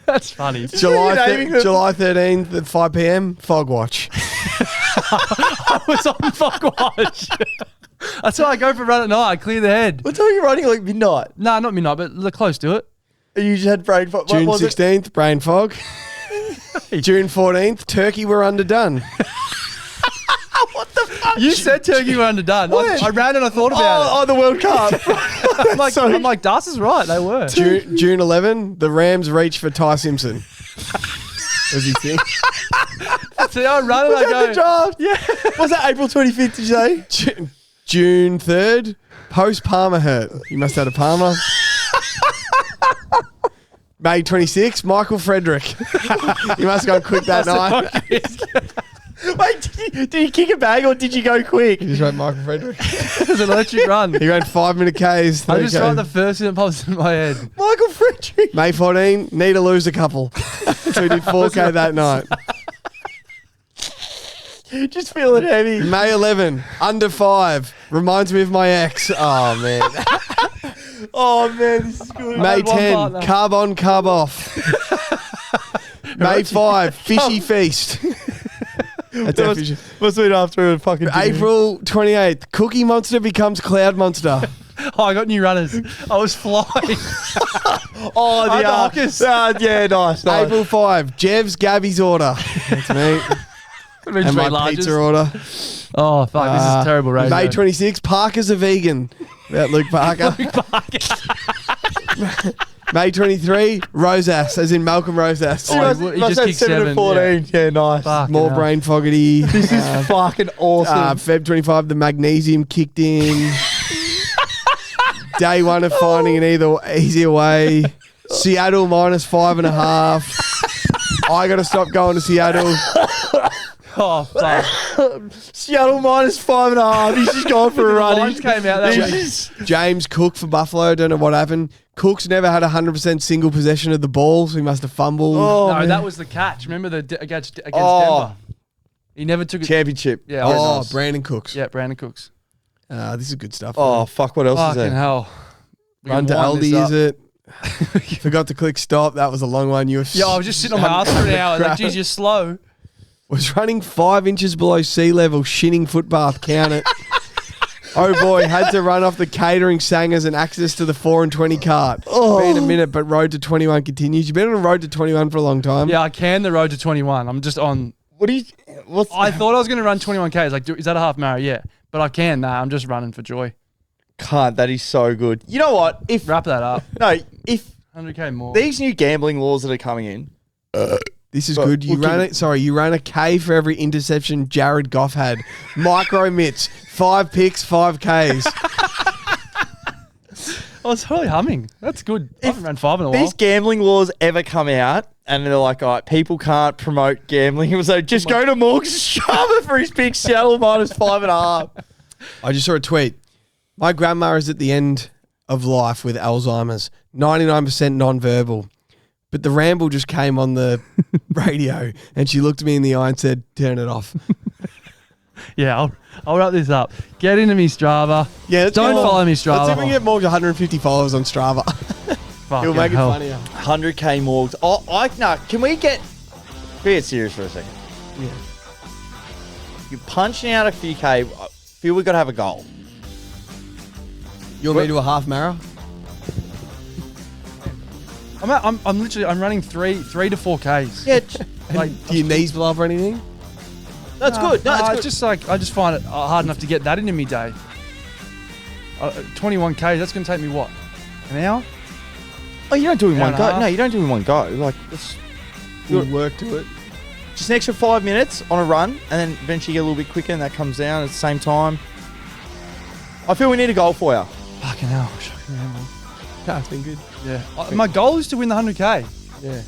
That's funny. July naming them? July 13th at 5 p.m. Fog Watch. I was on fog watch. That's why I go for a run at night. I clear the head. What time are you running? Like midnight? No, not midnight, but close to it. You just had brain fog. June 16th, Brain Fog. June 14th, Turkey were underdone. What the fuck? You said Turkey were underdone. I ran and I thought about the World Cup. it. I'm like, Das is right. They were. June 11, the Rams reach for Ty Simpson. Was he think? See, I run and I go. the draft? Yeah. Was that April 25th, did you say? June 3rd, post Palmer hurt. You must have had a Palmer. May 26th, Michael Frederick. You must have gone quick that night. Wait, did you kick a bag or did you go quick? You just wrote Michael Frederick. It was an electric run. He ran 5-minute Ks. I just 3K. wrote the first thing that pops in my head. Michael Frederick. May 14, need to lose a couple. So he did 4K that night. Just feeling heavy. May 11, under 5, reminds me of my ex. Oh, man. Oh, man, this is good. May had one 10, partner. carb on, carb off. May 5, fishy feast. That's our fishy. Must have been after a fucking April 28th, Cookie Monster becomes Cloud Monster. Oh, I got new runners. I was flying. Oh, I had the the Hockers. yeah, nice. April 5, Jev's Gabby's order. That's me. And my pizza order. Oh, fuck. This is terrible radio. May 26, Parker's a vegan. About Luke Parker. May 23, Rosass, as in Malcolm Rosass. Oh, he just have kicked 7 7, and 14. Yeah, nice. Fucking More hell. brain foggity. This is fucking awesome. Feb 25, the magnesium kicked in. Day 1 of finding an easier way. Seattle minus 5.5. I got to stop going to Seattle. Oh, fuck. Seattle minus 5.5. He's just going for a The run. lines came out that way. James Cook for Buffalo. Don't know what happened. Cook's never had 100% single possession of the ball, so he must have fumbled. Oh, No, man. that was the catch. Remember against Oh. Denver? He never took it. Championship. Yeah, Oh, nice. Brandon Cooks. Yeah, Brandon Cooks. This is good stuff. Oh, fuck. What else is Fucking there? hell. We Run can to wind this Aldi, up. is it? Forgot to click stop. That was a long one. You were Yeah, I was just sitting on my ass for an hour. Like, geez, you're slow. Was running 5 inches below sea level, shinning footbath. Count it. Oh boy, had to run off the catering sangers and access to the 4 and 20 cart. Been a minute, but road to 21 continues. You've been on a road to 21 for a long time. Yeah, I can the road to 21. I'm just on. What do you... What's... I thought I was going to run 21Ks. Like, is that a half marathon? Yeah. But I can. Nah, I'm just running for joy. Can't. That is so good. You know what? If... Wrap that up. No, if 100K more. these new gambling laws that are coming in... This is But good. You we'll ran keep it. Sorry, you ran a K for every interception Jared Goff had. Micro mitts, 5 picks, 5 Ks. I was totally humming. That's good. I haven't run 5 in a while. These gambling laws ever come out and they're like, all right, people can't promote gambling. So just go to Morgan's Strava for his pick, Seattle minus 5.5. I just saw a tweet. My grandma is at the end of life with Alzheimer's, 99% non-verbal. but the Ramble just came on the radio, and she looked me in the eye and said, "Turn it off." Yeah, I'll wrap this up. Get into me Strava. Yeah, Don't follow me Strava. Let's even get more than 150 followers on Strava. Fuck, It'll make it hell. funnier. 100k Morgs. Can we get be it serious for a second? Yeah. You're punching out a few K. I feel we've got to have a goal. You want me to do a half marathon? I'm literally running 3 to 4Ks. Yeah, Like, Do your knees blow up or anything? that's good. No, it's it's good. just like I just find it hard enough to get that into me day. 21K. That's gonna take me what? An hour? Oh, you don't do it in Hour one and a go. half. No, you don't do it in one go. Like it's We'll work to it. just an extra 5 minutes on a run, and then eventually get a little bit quicker, and that comes down at the same time. I feel we need a goal for you. Fucking hell. Shocking Ramble. Yeah, it's been good. Yeah. My goal is to win the 100K. Yeah.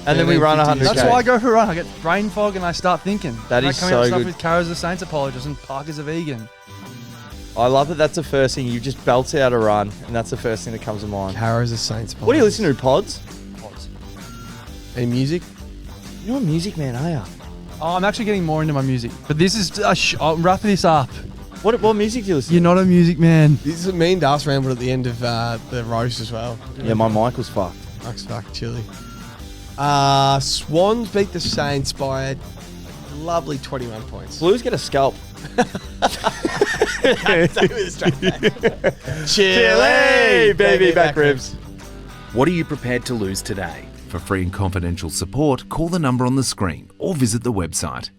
And then we run 100K. That's why I go for a run. I get brain fog and I start thinking. That And is I come out with so stuff good. with Kara's a Saints apologist and Parker's a vegan. I love that. That's the first thing you just belt out a run, and that's the first thing that comes to mind. Cara's a Saints. What do you listen to? Pods? Any music? You're a music man, are you? Oh, I'm actually getting more into my music. But this is... I'll wrap this up. What music do you listen You're not a music man. This is me and Das rambled at the end of the roast as well. to? Yeah, my mic was fucked. Fuck's fuck, chilly. Swans beat the Saints by a lovely 21 points. Blues get a scalp. Chili, baby back ribs. What are you prepared to lose today? For free and confidential support, call the number on the screen or visit the website.